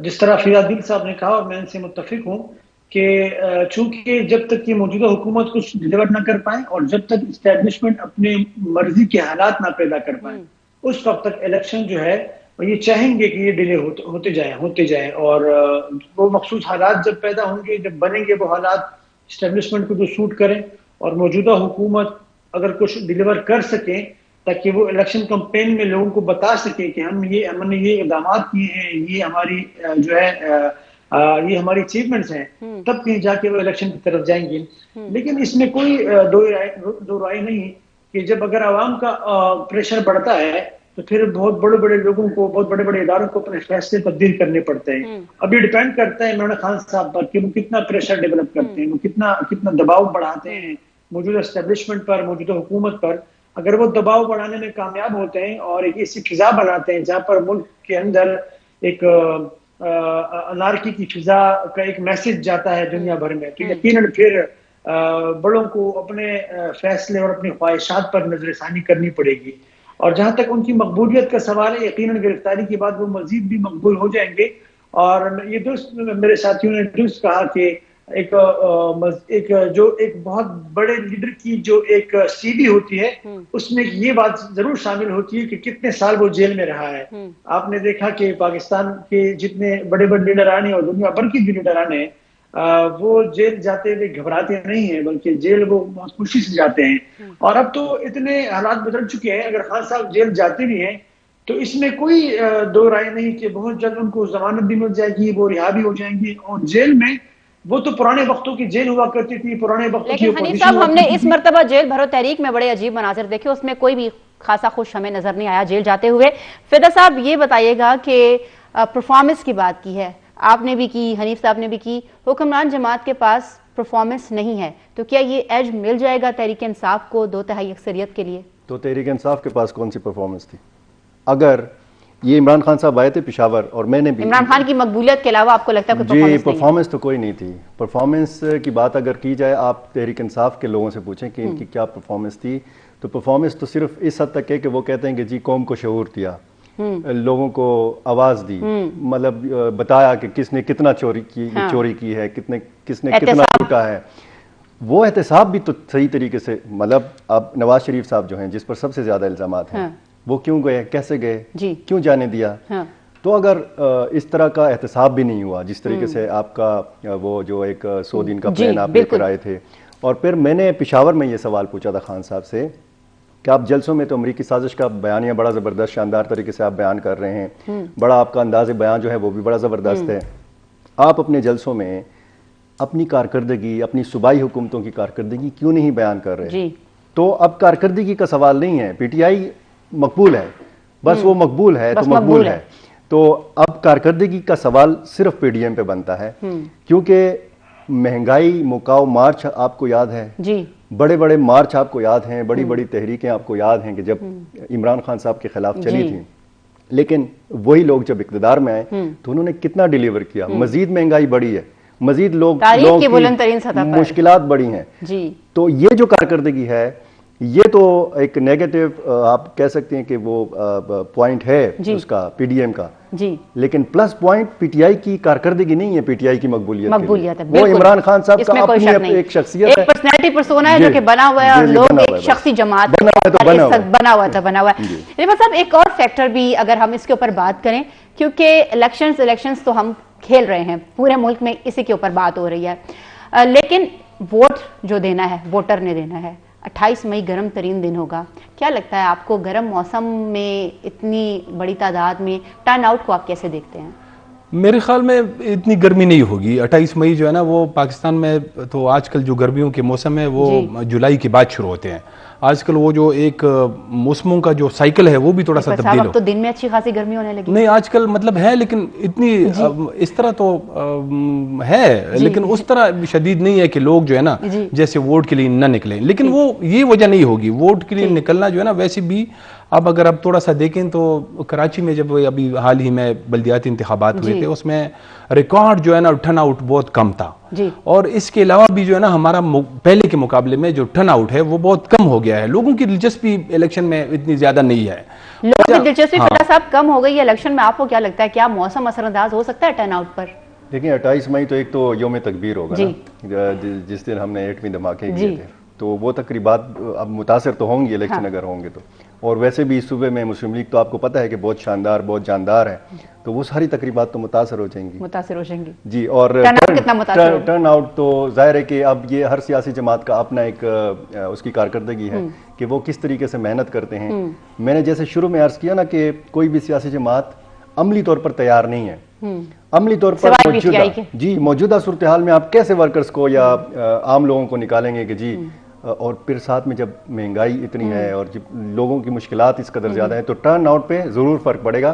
جس طرح فدا دل صاحب نے کہا, اور میں ان سے متفق ہوں, کہ چونکہ جب تک یہ موجودہ حکومت کچھ ڈیلیور نہ کر پائیں اور جب تک اسٹیبلشمنٹ اپنے مرضی کے حالات نہ پیدا کر پائیں, اس وقت تک الیکشن جو ہے یہ چاہیں گے کہ یہ ڈیلے ہوتے جائیں, اور وہ مخصوص حالات جب پیدا ہوں گے, جب بنیں گے وہ حالات اسٹیبلشمنٹ کو جو سوٹ کریں, اور موجودہ حکومت اگر کچھ ڈیلیور کر سکیں تاکہ وہ الیکشن کمپین میں لوگوں کو بتا سکیں کہ ہم نے یہ اقدامات کیے ہیں, یہ ہماری جو ہے یہ ہماری اچیومنٹس ہیں, تب کہیں جا کے وہ الیکشن کی طرف جائیں گے. لیکن اس میں کوئی دو رائے نہیں کہ جب اگر عوام کا پریشر بڑھتا ہے تو پھر بہت بڑے بڑے لوگوں کو, بہت بڑے بڑے اداروں کو اپنے فیصلے تبدیل کرنے پڑتے ہیں. اب یہ ڈیپینڈ کرتا ہے عمران خان صاحب پر کہ وہ کتنا پریشر ڈیولپ کرتے ہیں, وہ کتنا دباؤ بڑھاتے ہیں موجودہ اسٹیبلشمنٹ پر, موجودہ حکومت پر. اگر وہ دباؤ بڑھانے میں کامیاب ہوتے ہیں اور ایک ایسی فضا بناتے ہیں جہاں پر ملک کے اندر ایک انارکی کی فضا کا ایک میسج جاتا ہے دنیا بھر میں, تو یقیناً پھر بڑوں کو اپنے فیصلے اور اپنی خواہشات پر نظر ثانی کرنی پڑے گی. اور جہاں تک ان کی مقبولیت کا سوال ہے, یقیناً گرفتاری کے بعد وہ مزید بھی مقبول ہو جائیں گے. اور یہ درست میرے ساتھیوں نے درست کہا کہ ایک بہت بڑے لیڈر کی جو ایک سی وی ہوتی ہے, اس میں یہ بات ضرور شامل ہوتی ہے کہ کتنے سال وہ جیل میں رہا ہے. آپ نے دیکھا کہ پاکستان کے جتنے بڑے بڑے لیڈران ہیں اور دنیا بھر کے جو لیڈران ہیں, وہ جیل جاتے ہوئے گھبراتے نہیں ہیں, بلکہ جیل وہ بہت خوشی سے جاتے ہیں. اور اب تو اتنے حالات بدل چکے ہیں, اگر خان صاحب جیل جاتے بھی ہیں تو اس میں کوئی دو رائے نہیں کہ بہت جلد ان کو ضمانت بھی مل جائے گی, وہ رہا بھی ہو جائیں گے. اور جیل میں وہ تو پرانے وقتوں کی جیل ہوا کرتی تھی, پرانے وقتوں کی. لیکن حنیف صاحب, ہم نے اس مرتبہ جیل بھرو تحریک میں بڑے عجیب مناظر دیکھے, اس میں کوئی بھی خاصا خوش ہمیں نظر نہیں آیا جیل جاتے ہوئے. فدا صاحب یہ بتائیے گا کہ پرفارمنس کی بات کی ہے, آپ نے بھی کی, حنیف صاحب نے بھی کی, حکمران جماعت کے پاس پرفارمنس نہیں ہے, تو کیا یہ ایج مل جائے گا تحریک انصاف کو 2/3 اکثریت کے لیے؟ تو تحریک انصاف کے پاس کون سی پرفارمنس تھی؟ اگر یہ عمران خان صاحب آئے تھے پشاور اور میں نے بھی عمران خان کی مقبولیت کے علاوہ آپ کو لگتا ہے جی پرفارمنس تو کوئی نہیں تھی. پرفارمنس کی بات اگر کی جائے آپ تحریک انصاف کے لوگوں سے پوچھیں کہ ان کی کیا پرفارمنس تھی, تو پرفارمنس تو صرف اس حد تک ہے کہ وہ کہتے ہیں کہ جی قوم کو شعور دیا, لوگوں کو آواز دی, مطلب بتایا کہ کس نے کتنا چوری کی ہے, کس نے کتنا لوٹا ہے. وہ احتساب بھی تو صحیح طریقے سے, مطلب اب نواز شریف صاحب جو ہیں جس پر سب سے زیادہ الزامات ہیں, وہ کیوں گئے, کیسے گئے, کیوں جانے دیا. تو اگر اس طرح کا احتساب بھی نہیں ہوا جس طریقے سے آپ کا وہ جو ایک 100 دن کا پلان آپ لے کر آئے تھے, اور پھر میں نے پشاور میں یہ سوال پوچھا تھا خان صاحب سے کہ آپ جلسوں میں تو امریکی سازش کا بیانیہ بڑا زبردست شاندار طریقے سے آپ بیان کر رہے ہیں, بڑا آپ کا انداز بیان جو ہے وہ بھی بڑا زبردست ہے, آپ اپنے جلسوں میں اپنی کارکردگی, اپنی صوبائی حکومتوں کی کارکردگی کیوں نہیں بیان کر رہے؟ تو اب کارکردگی کا سوال نہیں ہے, پی ٹی آئی مقبول ہے, بس وہ مقبول ہے تو مقبول ہے. تو اب کارکردگی کا سوال صرف پی ڈی ایم پہ بنتا ہے, کیونکہ مہنگائی, مکاؤ مارچ آپ کو یاد ہے, بڑے بڑے مارچ آپ کو یاد ہیں, بڑی بڑی تحریکیں آپ کو یاد ہیں کہ جب عمران خان صاحب کے خلاف چلی تھیں, لیکن وہی لوگ جب اقتدار میں آئے تو انہوں نے کتنا ڈیلیور کیا. مزید مہنگائی بڑھی ہے, مزید لوگوں کی مشکلات بڑی ہیں. تو یہ جو کارکردگی ہے یہ تو ایک نیگیٹو آپ کہہ سکتے ہیں کہ وہ پوائنٹ ہے اس کا پی ڈی ایم کا, لیکن plus point P T I کی کارکردگی نہیں ہے, پی ٹی آئی کی مقبولیت ہے. وہ عمران خان صاحب کا اپنی ایک شخصیت ہے, ایک پرسنالٹی پرسونا ہے جو کہ بنا ہوا ہے, اور لوگ ایک شخصی جماعت بنا ہوا تھا. صاحب ایک اور فیکٹر بھی اگر ہم اس کے اوپر بات کریں, کیونکہ الیکشنز تو ہم کھیل رہے ہیں, پورے ملک میں اسی کے اوپر بات ہو رہی ہے, لیکن ووٹ جو دینا ہے ووٹر نے دینا ہے. 28 مئی گرم ترین دن ہوگا, کیا لگتا ہے آپ کو گرم موسم میں اتنی بڑی تعداد میں ٹرن آؤٹ کو آپ کیسے دیکھتے ہیں؟ میرے خیال میں اتنی گرمی نہیں ہوگی. 28 مئی جو ہے نا وہ پاکستان میں تو آج کل جو گرمیوں کے موسم ہے وہ جولائی کے بعد شروع ہوتے ہیں. آج کل وہ جو ایک موسموں کا جو سائیکل ہے وہ بھی تھوڑا سا تبدیل ہو. تو دن میں اچھی خاصی گرمی ہونے لگی نہیں آج کل مطلب ہے, لیکن اتنی اس طرح تو ہے, لیکن اس طرح شدید نہیں ہے کہ لوگ جو ہے نا جیسے ووٹ کے لیے نہ نکلیں. لیکن وہ یہ وجہ نہیں ہوگی, ووٹ کے لیے نکلنا جو ہے نا ویسے بھی. اب اگر آپ تھوڑا سا دیکھیں تو کراچی میں جب ابھی حال ہی میں بلدیاتی انتخابات ہوئے تھے, اس میں ریکارڈ جو ہے نا ٹرن آؤٹ بہت کم تھا, اور اس کے علاوہ بھی جو ہے نا ہمارا پہلے کے مقابلے میں جو ٹرن آؤٹ ہے وہ بہت کم ہو گیا ہے. لوگوں کی دلچسپی الیکشن میں اتنی زیادہ نہیں ہے. لوگوں کی دلچسپی فتح صاحب کم ہو گئی ہے الیکشن میں, آپ کو کیا لگتا ہے کیا موسم اثر انداز ہو سکتا ہے ٹرن آؤٹ پر؟ دیکھیں 28 مئی تو ایک تو یوم تکبیر ہوگا نا, جس دن ہم نے ایٹمی دھماکے کیے تھے, تو وہ تقریبات اب متاثر تو ہوں گی الیکشن اگر ہوں گے تو. اور ویسے بھی اس صوبے میں مسلم لیگ تو آپ کو پتہ ہے کہ بہت شاندار, بہت جاندار ہے, تو وہ ساری تقریبات تو متاثر ہو جائیں گی جی. اور ٹرن آؤٹ تو ظاہر ہے کہ اب یہ ہر سیاسی جماعت کا اپنا ایک اس کی کارکردگی ہے کہ وہ کس طریقے سے محنت کرتے ہیں. میں نے جیسے شروع میں عرض کیا نا کہ کوئی بھی سیاسی جماعت عملی طور پر تیار نہیں ہے. عملی طور پر موجودہ صورتحال میں آپ کیسے ورکرز کو یا عام لوگوں کو نکالیں گے کہ جی, اور پھر ساتھ میں جب مہنگائی اتنی ہے اور جب لوگوں کی مشکلات اس قدر زیادہ ہیں, تو ٹرن آؤٹ پہ ضرور فرق پڑے گا.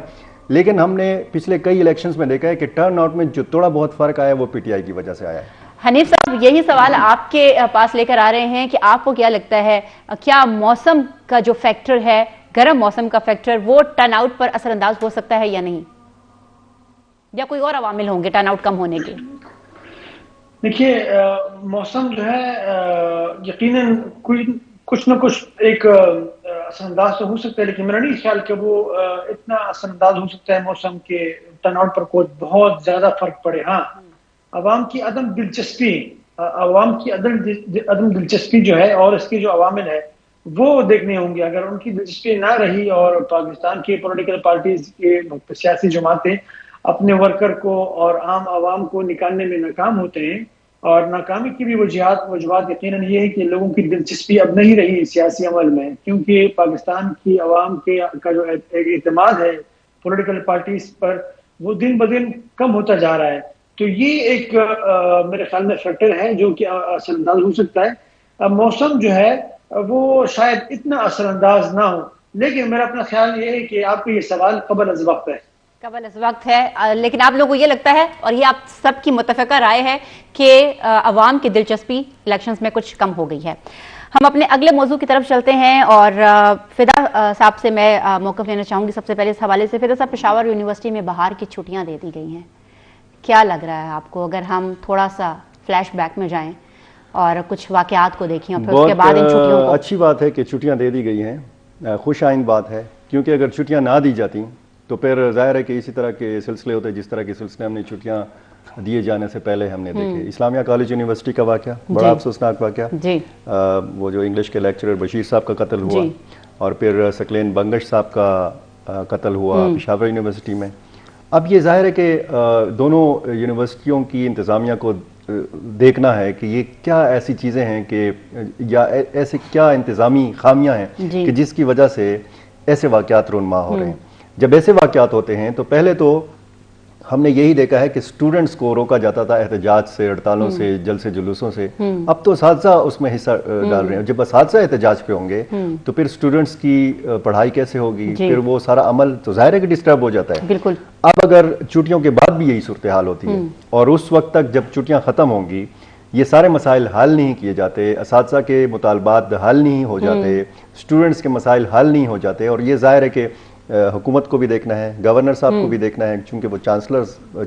لیکن ہم نے پچھلے کئی الیکشنز میں دیکھا ہے کہ ٹرن آؤٹ میں جو تھوڑا بہت فرق آیا ہے وہ پی ٹی آئی کی وجہ سے آیا ہے. حنیف صاحب یہی سوال آپ کے پاس لے کر آ رہے ہیں کہ آپ کو کیا لگتا ہے کیا موسم کا جو فیکٹر ہے, گرم موسم کا فیکٹر, وہ ٹرن آؤٹ پر اثر انداز ہو سکتا ہے یا نہیں, یا کوئی اور عوامل ہوں گے ٹرن آؤٹ کم ہونے کے؟ دیکھیے موسم جو ہے یقیناً کچھ نہ کچھ ایک اثر انداز تو ہو سکتا ہے, لیکن میرا نہیں خیال کہ وہ اتنا اثر انداز ہو سکتا ہے موسم کے ٹرن آؤٹ پر کوئی بہت زیادہ فرق پڑے. ہاں عوام کی عدم دلچسپی جو ہے اور اس کی جو عوامل ہے وہ دیکھنے ہوں گے. اگر ان کی دلچسپی نہ رہی اور پاکستان کی پولیٹیکل پارٹیز کے سیاسی جماعتیں اپنے ورکر کو اور عام عوام کو نکالنے میں ناکام ہوتے ہیں, اور ناکامی کی بھی وجوہات یقیناً یہ ہے کہ لوگوں کی دلچسپی اب نہیں رہی سیاسی عمل میں, کیونکہ پاکستان کی عوام کا جو اعتماد ہے پولیٹیکل پارٹیز پر وہ دن بدن کم ہوتا جا رہا ہے. تو یہ ایک میرے خیال میں فیکٹر ہے جو کہ اثر انداز ہو سکتا ہے. موسم جو ہے وہ شاید اتنا اثر انداز نہ ہو, لیکن میرا اپنا خیال یہ ہے کہ آپ کا یہ سوال قبل از وقت ہے. لیکن آپ لوگوں کو یہ لگتا ہے, اور یہ آپ سب کی متفقہ رائے ہے, کہ عوام کی دلچسپی الیکشنز میں کچھ کم ہو گئی ہے. ہم اپنے اگلے موضوع کی طرف چلتے ہیں اور فدا صاحب سے میں موقف لینا چاہوں گی سب سے پہلے اس حوالے سے. فدا صاحب, پشاور یونیورسٹی میں بہار کی چھٹیاں دے دی گئی ہیں, کیا لگ رہا ہے آپ کو اگر ہم تھوڑا سا فلیش بیک میں جائیں اور کچھ واقعات کو دیکھیں اور پھر اس کے بعد ان چھٹیوں کو؟ اچھی بات ہے کہ چھٹیاں دے دی گئی ہیں, خوش آئند بات ہے, کیونکہ اگر چھٹیاں نہ دی جاتی تو پھر ظاہر ہے کہ اسی طرح کے سلسلے ہوتے جس طرح کے سلسلے ہم نے چھٹیاں دیے جانے سے پہلے ہم نے دیکھے. اسلامیہ کالج یونیورسٹی کا واقعہ بڑا افسوسناک واقعہ, وہ جو انگلش کے لیکچرر بشیر صاحب کا قتل ہوا, اور پھر سکلین بنگش صاحب کا قتل ہوا پشاور یونیورسٹی میں. اب یہ ظاہر ہے کہ دونوں یونیورسٹیوں کی انتظامیہ کو دیکھنا ہے کہ یہ کیا ایسی چیزیں ہیں کہ یا ایسے کیا انتظامی خامیاں ہیں کہ جس کی وجہ سے ایسے واقعات رونما ہو رہے ہیں. جب ایسے واقعات ہوتے ہیں تو پہلے تو ہم نے یہی دیکھا ہے کہ سٹوڈنٹس کو روکا جاتا تھا احتجاج سے, ہڑتالوں سے, جلسے جلوسوں سے. اب تو اساتذہ اس میں حصہ ڈال رہے ہیں. جب اساتذہ احتجاج پہ ہوں گے تو پھر سٹوڈنٹس کی پڑھائی کیسے ہوگی, پھر وہ سارا عمل تو ظاہر ہے کہ ڈسٹرب ہو جاتا ہے. بالکل. اب اگر چھٹیوں کے بعد بھی یہی صورتحال ہوتی ہے اور اس وقت تک جب چھٹیاں ختم ہوں گی یہ سارے مسائل حل نہیں کیے جاتے, اساتذہ کے مطالبات حل نہیں ہو جاتے, سٹوڈنٹس کے مسائل حل نہیں ہو جاتے, اور یہ ظاہر ہے کہ حکومت کو بھی دیکھنا ہے, گورنر صاحب کو بھی دیکھنا ہے چونکہ وہ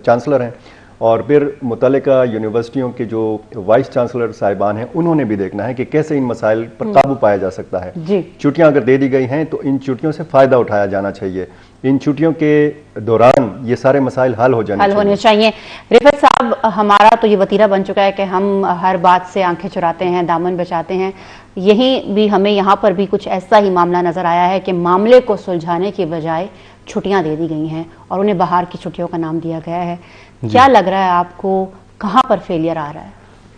چانسلر ہیں, اور پھر متعلقہ یونیورسٹیوں کے جو وائس چانسلر صاحبان ہیں انہوں نے بھی دیکھنا ہے کہ کیسے ان مسائل پر قابو پایا جا سکتا ہے. چھٹیاں اگر دے دی گئی ہیں تو ان چھٹیوں سے فائدہ اٹھایا جانا چاہیے, ان چھٹیوں کے دوران یہ سارے مسائل حل ہونے چاہیے. رفعت صاحب, ہمارا تو یہ وتیرہ بن چکا ہے کہ ہم ہر بات سے آنکھیں چراتے ہیں, دامن بچاتے ہیں. یہیں بھی ہمیں یہاں پر بھی کچھ ایسا ہی معاملہ نظر آیا ہے کہ معاملے کو سلجھانے کی بجائے چھٹیاں دے دی گئی ہیں اور انہیں بہار کی چھٹیوں کا نام دیا گیا ہے. کیا لگ رہا ہے آپ کو, کہاں پر فیلئر آ رہا ہے؟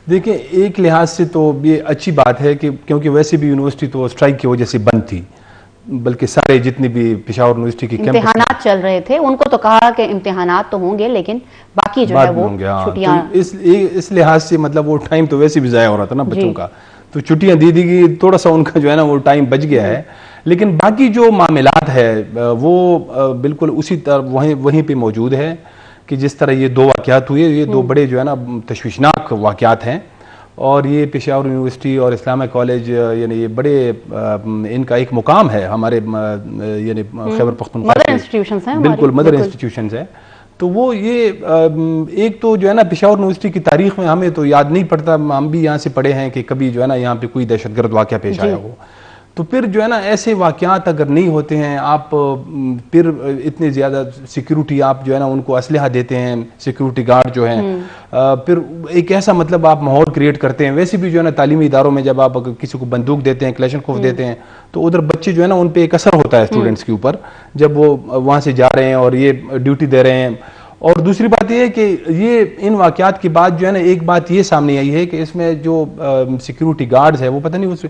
دیکھیں, ایک لحاظ سے تو یہ اچھی بات ہے کہ کیونکہ ویسے بھی یونیورسٹی تو اسٹرائک کی وجہ سے بند تھی, بلکہ سارے جتنے بھی پشاور یونیورسٹی کے امتحانات چل رہے تھے, ان کو تو کہا کہ امتحانات تو ہوں گے لیکن باقی جو ہے وہ چھٹیاں, اس لحاظ سے مطلب وہ ٹائم تو ویسے بھی ضائع ہو رہا تھا نا بچوں کا, تو چھٹیاں دے دی گئی, تھوڑا سا ان کا جو ہے نا وہ ٹائم بچ گیا ہے. لیکن باقی جو معاملات ہے وہ بالکل اسی طرح وہیں پہ موجود ہے کہ جس طرح یہ دو واقعات ہوئے, یہ دو بڑے جو ہے نا تشویشناک واقعات ہیں, اور یہ پشاور یونیورسٹی اور اسلامیہ کالج یعنی یہ بڑے ان کا ایک مقام ہے ہمارے یعنی خیبر پختونخوا, بالکل مدر انسٹیٹیوشنز ہے. تو وہ یہ ایک تو جو ہے نا پشاور یونیورسٹی کی تاریخ میں ہمیں تو یاد نہیں پڑتا, ہم بھی یہاں سے پڑھے ہیں کہ کبھی جو ہے نا یہاں پہ کوئی دہشت گرد واقعہ پیش آیا ہو. تو پھر جو ہے نا ایسے واقعات اگر نہیں ہوتے ہیں, آپ پھر اتنے زیادہ سیکیورٹی آپ جو ہے نا ان کو اسلحہ دیتے ہیں, سیکیورٹی گارڈ جو ہیں, پھر ایک ایسا مطلب آپ ماحول کریٹ کرتے ہیں. ویسے بھی جو ہے نا تعلیمی اداروں میں جب آپ کسی کو بندوق دیتے ہیں, کلیشنکوف دیتے ہیں, تو ادھر بچے جو ہے نا ان پہ ایک اثر ہوتا ہے اسٹوڈنٹس کے اوپر جب وہ وہاں سے جا رہے ہیں اور یہ ڈیوٹی دے رہے ہیں. اور دوسری بات یہ ہے کہ یہ ان واقعات کے بعد جو ہے نا ایک بات یہ سامنے آئی ہے کہ اس میں جو سیکیورٹی گارڈز ہے وہ پتہ نہیں اس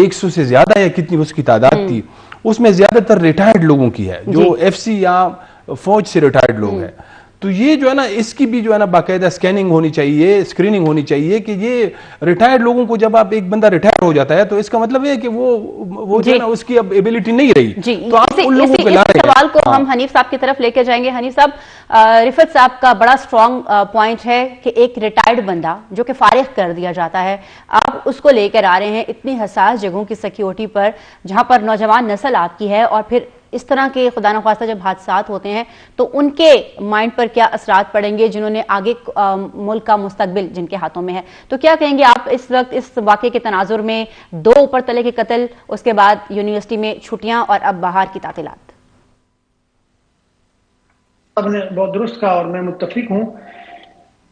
100 سے زیادہ ہے کتنی اس کی تعداد تھی, اس میں زیادہ تر ریٹائرڈ لوگوں کی ہے جو ایف سی یا فوج سے ریٹائرڈ لوگ ہیں. تو یہ جو ہے نا اس کی بھی جو ہے نا باقاعدہ اسکیننگ ہونی چاہیے, اسکریننگ ہونی چاہیے کہ یہ ریٹائرڈ لوگوں کو جب آپ ایک بندہ ریٹائر ہو جاتا ہے تو اس کا مطلب ہے کہ وہ جو ہے نا اس کی اب ایبلٹی نہیں رہی. تو آپ ان لوگوں کو اس سوال کو ہم حنیف صاحب کی طرف لے کے جائیں گے. حنیف صاحب, رفعت صاحب کا بڑا اسٹرانگ پوائنٹ ہے کہ ایک ریٹائرڈ بندہ جو کہ فارغ کر دیا جاتا ہے, آپ اس کو لے کر آ رہے ہیں اتنی حساس جگہوں کی سیکیورٹی پر جہاں پر نوجوان نسل آپ کی ہے, اور پھر اس طرح کے خدا نخواستہ جب حادثات ہوتے ہیں تو ان کے مائنڈ پر کیا اثرات پڑیں گے جنہوں نے آگے ملک کا مستقبل جن کے ہاتھوں میں ہے. تو کیا کہیں گے آپ اس وقت اس واقعے کے تناظر میں, 2 اوپر تلے کے قتل, اس کے بعد یونیورسٹی میں چھٹیاں اور اب بہار کی تعطیلات؟ آپ نے بہت درست کہا اور میں متفق ہوں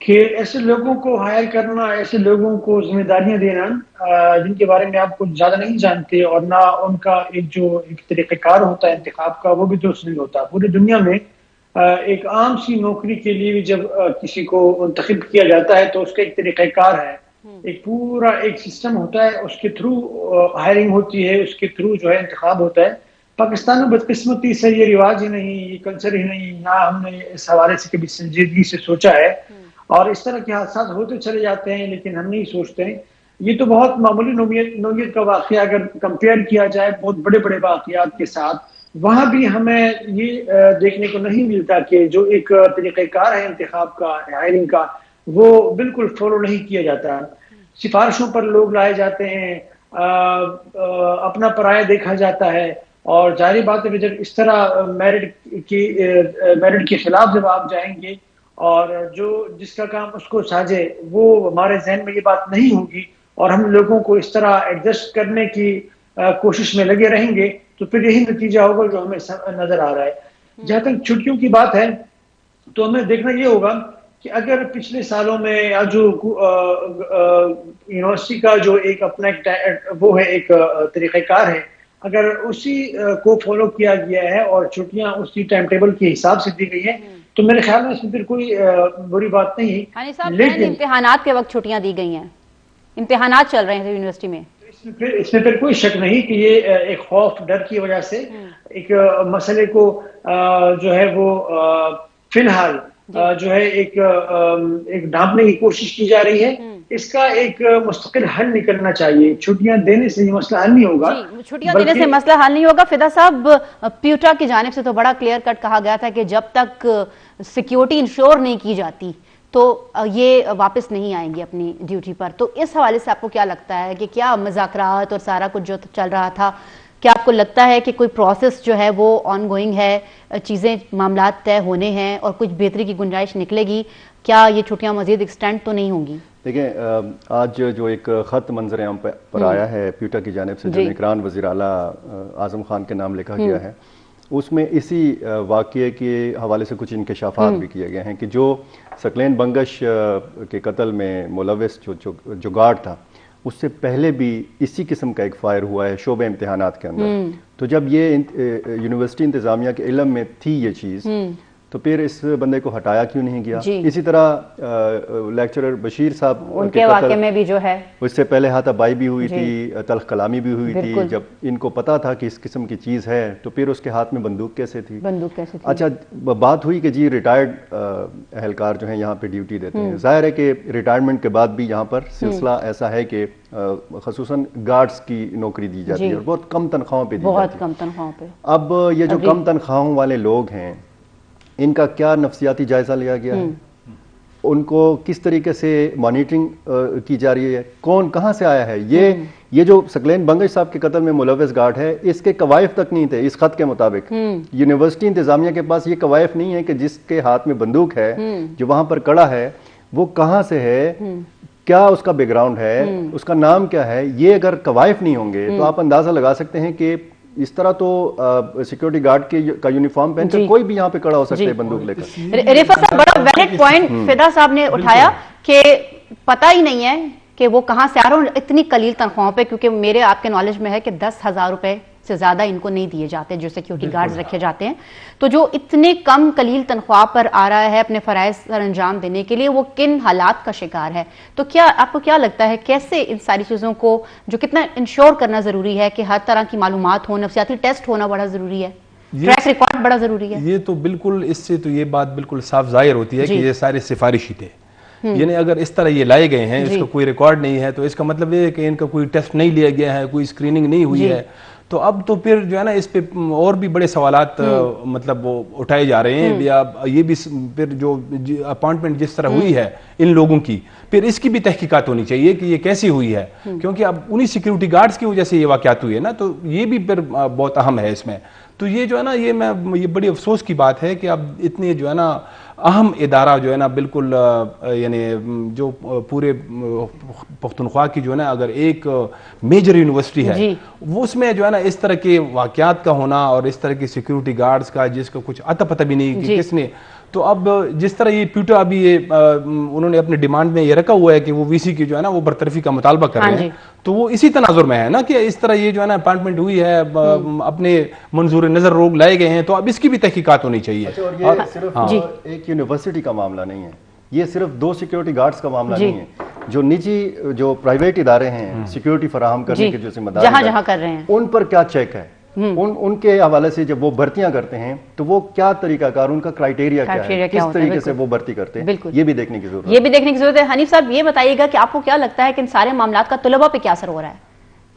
کہ ایسے لوگوں کو ہائر کرنا, ایسے لوگوں کو ذمہ داریاں دینا جن کے بارے میں آپ کچھ زیادہ نہیں جانتے اور نہ ان کا ایک طریقہ کار ہوتا ہے انتخاب کا, وہ بھی درست نہیں ہوتا. پوری دنیا میں ایک عام سی نوکری کے لیے بھی جب کسی کو منتخب کیا جاتا ہے تو اس کا ایک طریقہ کار ہے, ایک پورا ایک سسٹم ہوتا ہے, اس کے تھرو ہائرنگ ہوتی ہے, اس کے تھرو جو ہے انتخاب ہوتا ہے. پاکستان میں بدقسمتی سے یہ رواج ہی نہیں, یہ کلچر ہی نہیں, نہ ہم نے اس حوالے سے کبھی سنجیدگی سے سوچا ہے, اور اس طرح کے حادثات ہوتے چلے جاتے ہیں لیکن ہم نہیں سوچتے ہیں. یہ تو بہت معمولی نوعیت کا واقعہ اگر کمپیئر کیا جائے بہت بڑے بڑے واقعات کے ساتھ, وہاں بھی ہمیں یہ دیکھنے کو نہیں ملتا کہ جو ایک طریقہ کار ہے انتخاب کا, ہائرنگ کا, وہ بالکل فالو نہیں کیا جاتا. سفارشوں پر لوگ لائے جاتے ہیں اپنا پرایا دیکھا جاتا ہے، اور ظاہری بات ہے جب اس طرح میرٹ کے خلاف جب آپ جائیں گے اور جس کا کام اس کو ساجے، وہ ہمارے ذہن میں یہ بات نہیں ہوگی اور ہم لوگوں کو اس طرح ایڈجسٹ کرنے کی کوشش میں لگے رہیں گے، تو پھر یہی نتیجہ ہوگا جو ہمیں نظر آ رہا ہے۔ جہاں تک چھٹیوں کی بات ہے تو ہمیں دیکھنا یہ ہوگا کہ اگر پچھلے سالوں میں جو یونیورسٹی کا جو ایک اپنا وہ ہے ایک طریقہ کار ہے، اگر اسی کو فالو کیا گیا ہے اور چھٹیاں اسی ٹائم ٹیبل کے حساب سے دی گئی ہیں تو میرے خیال میں اس میں پھر کوئی بری بات نہیں ہے۔ لیکن امتحانات کے وقت چھٹیاں دی گئی ہیں، امتحانات چل رہے ہیں یونیورسٹی میں، اس میں پھر کوئی شک نہیں کہ یہ ایک خوف ڈر کی وجہ سے ایک مسئلے کو جو ہے وہ فی الحال جو ہے ایک ڈھانپنے کی کوشش کی جا رہی ہے۔ اس کا ایک مستقل حل نکلنا چاہیے، چھٹیاں دینے سے یہ مسئلہ حل نہیں ہوگا، چھٹیاں دینے سے مسئلہ حل نہیں ہوگا۔ فدا صاحب، پیوٹا کی جانب سے تو بڑا کلیئر کٹ کہا گیا تھا کہ جب تک سیکیورٹی انشور نہیں کی جاتی تو یہ واپس نہیں آئیں گی اپنی ڈیوٹی پر، تو اس حوالے سے آپ کو کیا لگتا ہے کہ کیا مذاکرات اور سارا کچھ جو چل رہا تھا، کیا آپ کو لگتا ہے کہ کوئی پروسیس جو ہے وہ آن گوئنگ ہے، چیزیں معاملات طے ہونے ہیں اور کچھ بہتری کی گنجائش نکلے گی؟ کیا یہ چھٹیاں مزید ایکسٹینڈ تو نہیں ہوں گی؟ دیکھیں، آج جو ایک خط منظر عام پر آیا ہے پیوٹا کی جانب سے، جو نگران وزیر اعلیٰ اعظم خان کے نام لکھا گیا ہے، اس میں اسی واقعے کے حوالے سے کچھ انکشافات بھی کیے گئے ہیں کہ جو سکلین بنگش کے قتل میں ملوث جو گارڈ تھا، اس سے پہلے بھی اسی قسم کا ایک فائر ہوا ہے شعبہ امتحانات کے اندر۔ تو جب یہ یونیورسٹی انتظامیہ کے علم میں تھی یہ چیز، تو پھر اس بندے کو ہٹایا کیوں نہیں گیا؟ اسی طرح لیکچرر بشیر صاحب ان کے واقعے میں بھی جو ہے اس سے پہلے ہاتھا بائی بھی ہوئی تھی، تلخ کلامی بھی ہوئی تھی۔ جب ان کو پتا تھا کہ اس قسم کی چیز ہے تو پھر اس کے ہاتھ میں بندوق کیسے تھی؟ اچھا، بات ہوئی کہ جی ریٹائرڈ اہلکار جو ہیں یہاں پہ ڈیوٹی دیتے ہیں، ظاہر ہے کہ ریٹائرمنٹ کے بعد بھی یہاں پر سلسلہ ایسا ہے کہ خصوصاً گارڈز کی نوکری دی جاتی ہے اور بہت کم تنخواہوں پہ دی جاتی ہے، بہت کم تنخواہوں پہ۔ اب یہ جو کم تنخواہوں والے لوگ ہیں، ان کا کیا نفسیاتی جائزہ لیا گیا ہے؟ ان کو کس طریقے سے مانیٹرنگ کی جا رہی ہے؟ کون کہاں سے آیا ہے؟ یہ جو سکلین بنگش صاحب کے قتل میں ملوث گارڈ ہے، اس کے قوائف تک نہیں تھے اس خط کے مطابق۔ یونیورسٹی انتظامیہ کے پاس یہ قوائف نہیں ہے کہ جس کے ہاتھ میں بندوق ہے، جو وہاں پر کڑا ہے، وہ کہاں سے ہے، کیا اس کا بیک گراؤنڈ ہے، اس کا نام کیا ہے۔ یہ اگر قوائف نہیں ہوں گے تو آپ اندازہ لگا سکتے ہیں کہ اس طرح تو سیکیورٹی گارڈ کا یونیفارم پہن کر کوئی بھی یہاں پہ کھڑا ہو سکتا ہے بندوق لے کر۔ رفعت صاحب، بڑا ویلڈ پوائنٹ فدا صاحب نے اٹھایا کہ پتہ ہی نہیں ہے کہ وہ کہاں سے آ رہا ہوں اتنی قلیل تنخواہوں پہ، کیونکہ میرے آپ کے نالج میں ہے کہ 10,000 روپے سے زیادہ ان کو نہیں دیے جاتے جو سیکیورٹی گارڈز رکھے جاتے ہیں، تو جو اتنے کم قلیل تنخواہ پر آ رہا ہے اپنے فرائض سر انجام دینے کے لیے، وہ کن حالات کا شکار ہے؟ تو کیا آپ کو کیا لگتا ہے کیسے ان ساری چیزوں کو جو کتنا انشور کرنا ضروری ہے کہ ہر طرح کی معلومات ہوں، نفسیاتی ٹیسٹ ہونا بڑا ضروری ہے، ٹریک ریکارڈ بڑا ضروری ہے؟ یہ تو بالکل، اس سے تو یہ بات بالکل صاف ظاہر ہوتی ہے کہ یہ سارے سفارشی تھے، یعنی اگر اس طرح یہ لائے گئے ہیں، اس کا کوئی ریکارڈ نہیں ہے، تو اس کا مطلب یہ ہے کہ ان کا کوئی ٹیسٹ نہیں لیا گیا ہے، کوئی اسکریننگ نہیں ہوئی ہے۔ تو اب تو پھر جو ہے نا اس پہ اور بھی بڑے سوالات مطلب وہ اٹھائے جا رہے ہیں، یہ بھی پھر جو اپائنٹمنٹ جس طرح ہوئی ہے ان لوگوں کی، پھر اس کی بھی تحقیقات ہونی چاہیے کہ یہ کیسی ہوئی ہے، کیونکہ اب انہی سیکیورٹی گارڈز کی وجہ سے یہ واقعات ہوئی ہے نا، تو یہ بھی پھر بہت اہم ہے اس میں۔ تو یہ جو ہے نا یہ بڑی افسوس کی بات ہے کہ اب اتنے جو ہے نا اہم ادارہ جو ہے نا بالکل یعنی جو پورے پختونخوا کی جو ہے نا اگر ایک میجر یونیورسٹی ہے، وہ اس میں جو ہے نا اس طرح کے واقعات کا ہونا اور اس طرح کی سیکیورٹی گارڈز کا جس کا کچھ عطا پتہ بھی نہیں کہ کس نے، تو اب جس طرح یہ پیوٹا ابھی انہوں نے اپنے ڈیمانڈ میں یہ رکھا ہوا ہے کہ وہ وی سی کی جو ہے نا وہ برطرفی کا مطالبہ کر رہے ہیں، تو وہ اسی تناظر میں ہے نا کہ اس طرح یہ جو ہے نا اپائنٹمنٹ ہوئی ہے، اپنے منظور نظر لوگ لائے گئے ہیں، تو اب اس کی بھی تحقیقات ہونی چاہیے۔ اور یہ صرف ایک یونیورسٹی کا معاملہ نہیں ہے، یہ صرف 2 سیکیورٹی گارڈز کا معاملہ نہیں ہے، جو نجی جو پرائیویٹ ادارے ہیں سیکیورٹی فراہم کرنے کے جو ذمہ دار جہاں کر رہے ہیں، ان پر کیا چیک ہے، ان کے حوالے سے جب وہ بھرتیاں کرتے ہیں تو وہ کیا طریقہ کار، ان کا کرائیٹیریا کیا ہے، کس طریقے سے وہ بھرتی کرتے ہیں، یہ بھی دیکھنے کی ضرورت ہے۔ حنیف صاحب، یہ بتائیے گا کہ آپ کو کیا لگتا ہے کہ ان سارے معاملات کا طلباء پہ کیا اثر ہو رہا ہے؟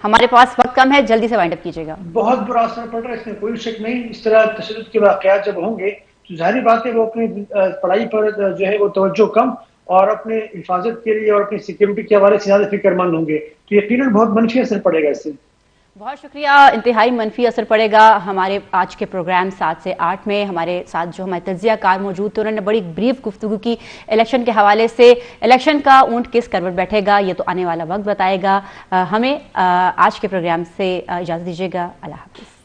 ہمارے پاس وقت کم ہے، جلدی سے وائنڈ اپ کیجیے گا۔ بہت برا اثر پڑ رہا ہے، اس میں کوئی شک نہیں۔ اس طرح تشدد کے واقعات جب ہوں گے تو ظاہری بات ہے وہ اپنی پڑھائی پر جو ہے وہ توجہ کم اور اپنے حفاظت کے لیے اور اپنی سیکورٹی کے حوالے سے زیادہ فکر مند ہوں گے تو یقیناً بہت منفی اثر پڑے گا اس سے. بہت شکریہ. انتہائی منفی اثر پڑے گا. ہمارے آج کے پروگرام 7 سے 8 میں ہمارے ساتھ جو ہمارے تجزیہ کار موجود تھے، انہوں نے بڑی بریف گفتگو کی الیکشن کے حوالے سے. الیکشن کا اونٹ کس کروٹ بیٹھے گا یہ تو آنے والا وقت بتائے گا. ہمیں آج کے پروگرام سے اجازت دیجیے گا. اللہ حافظ.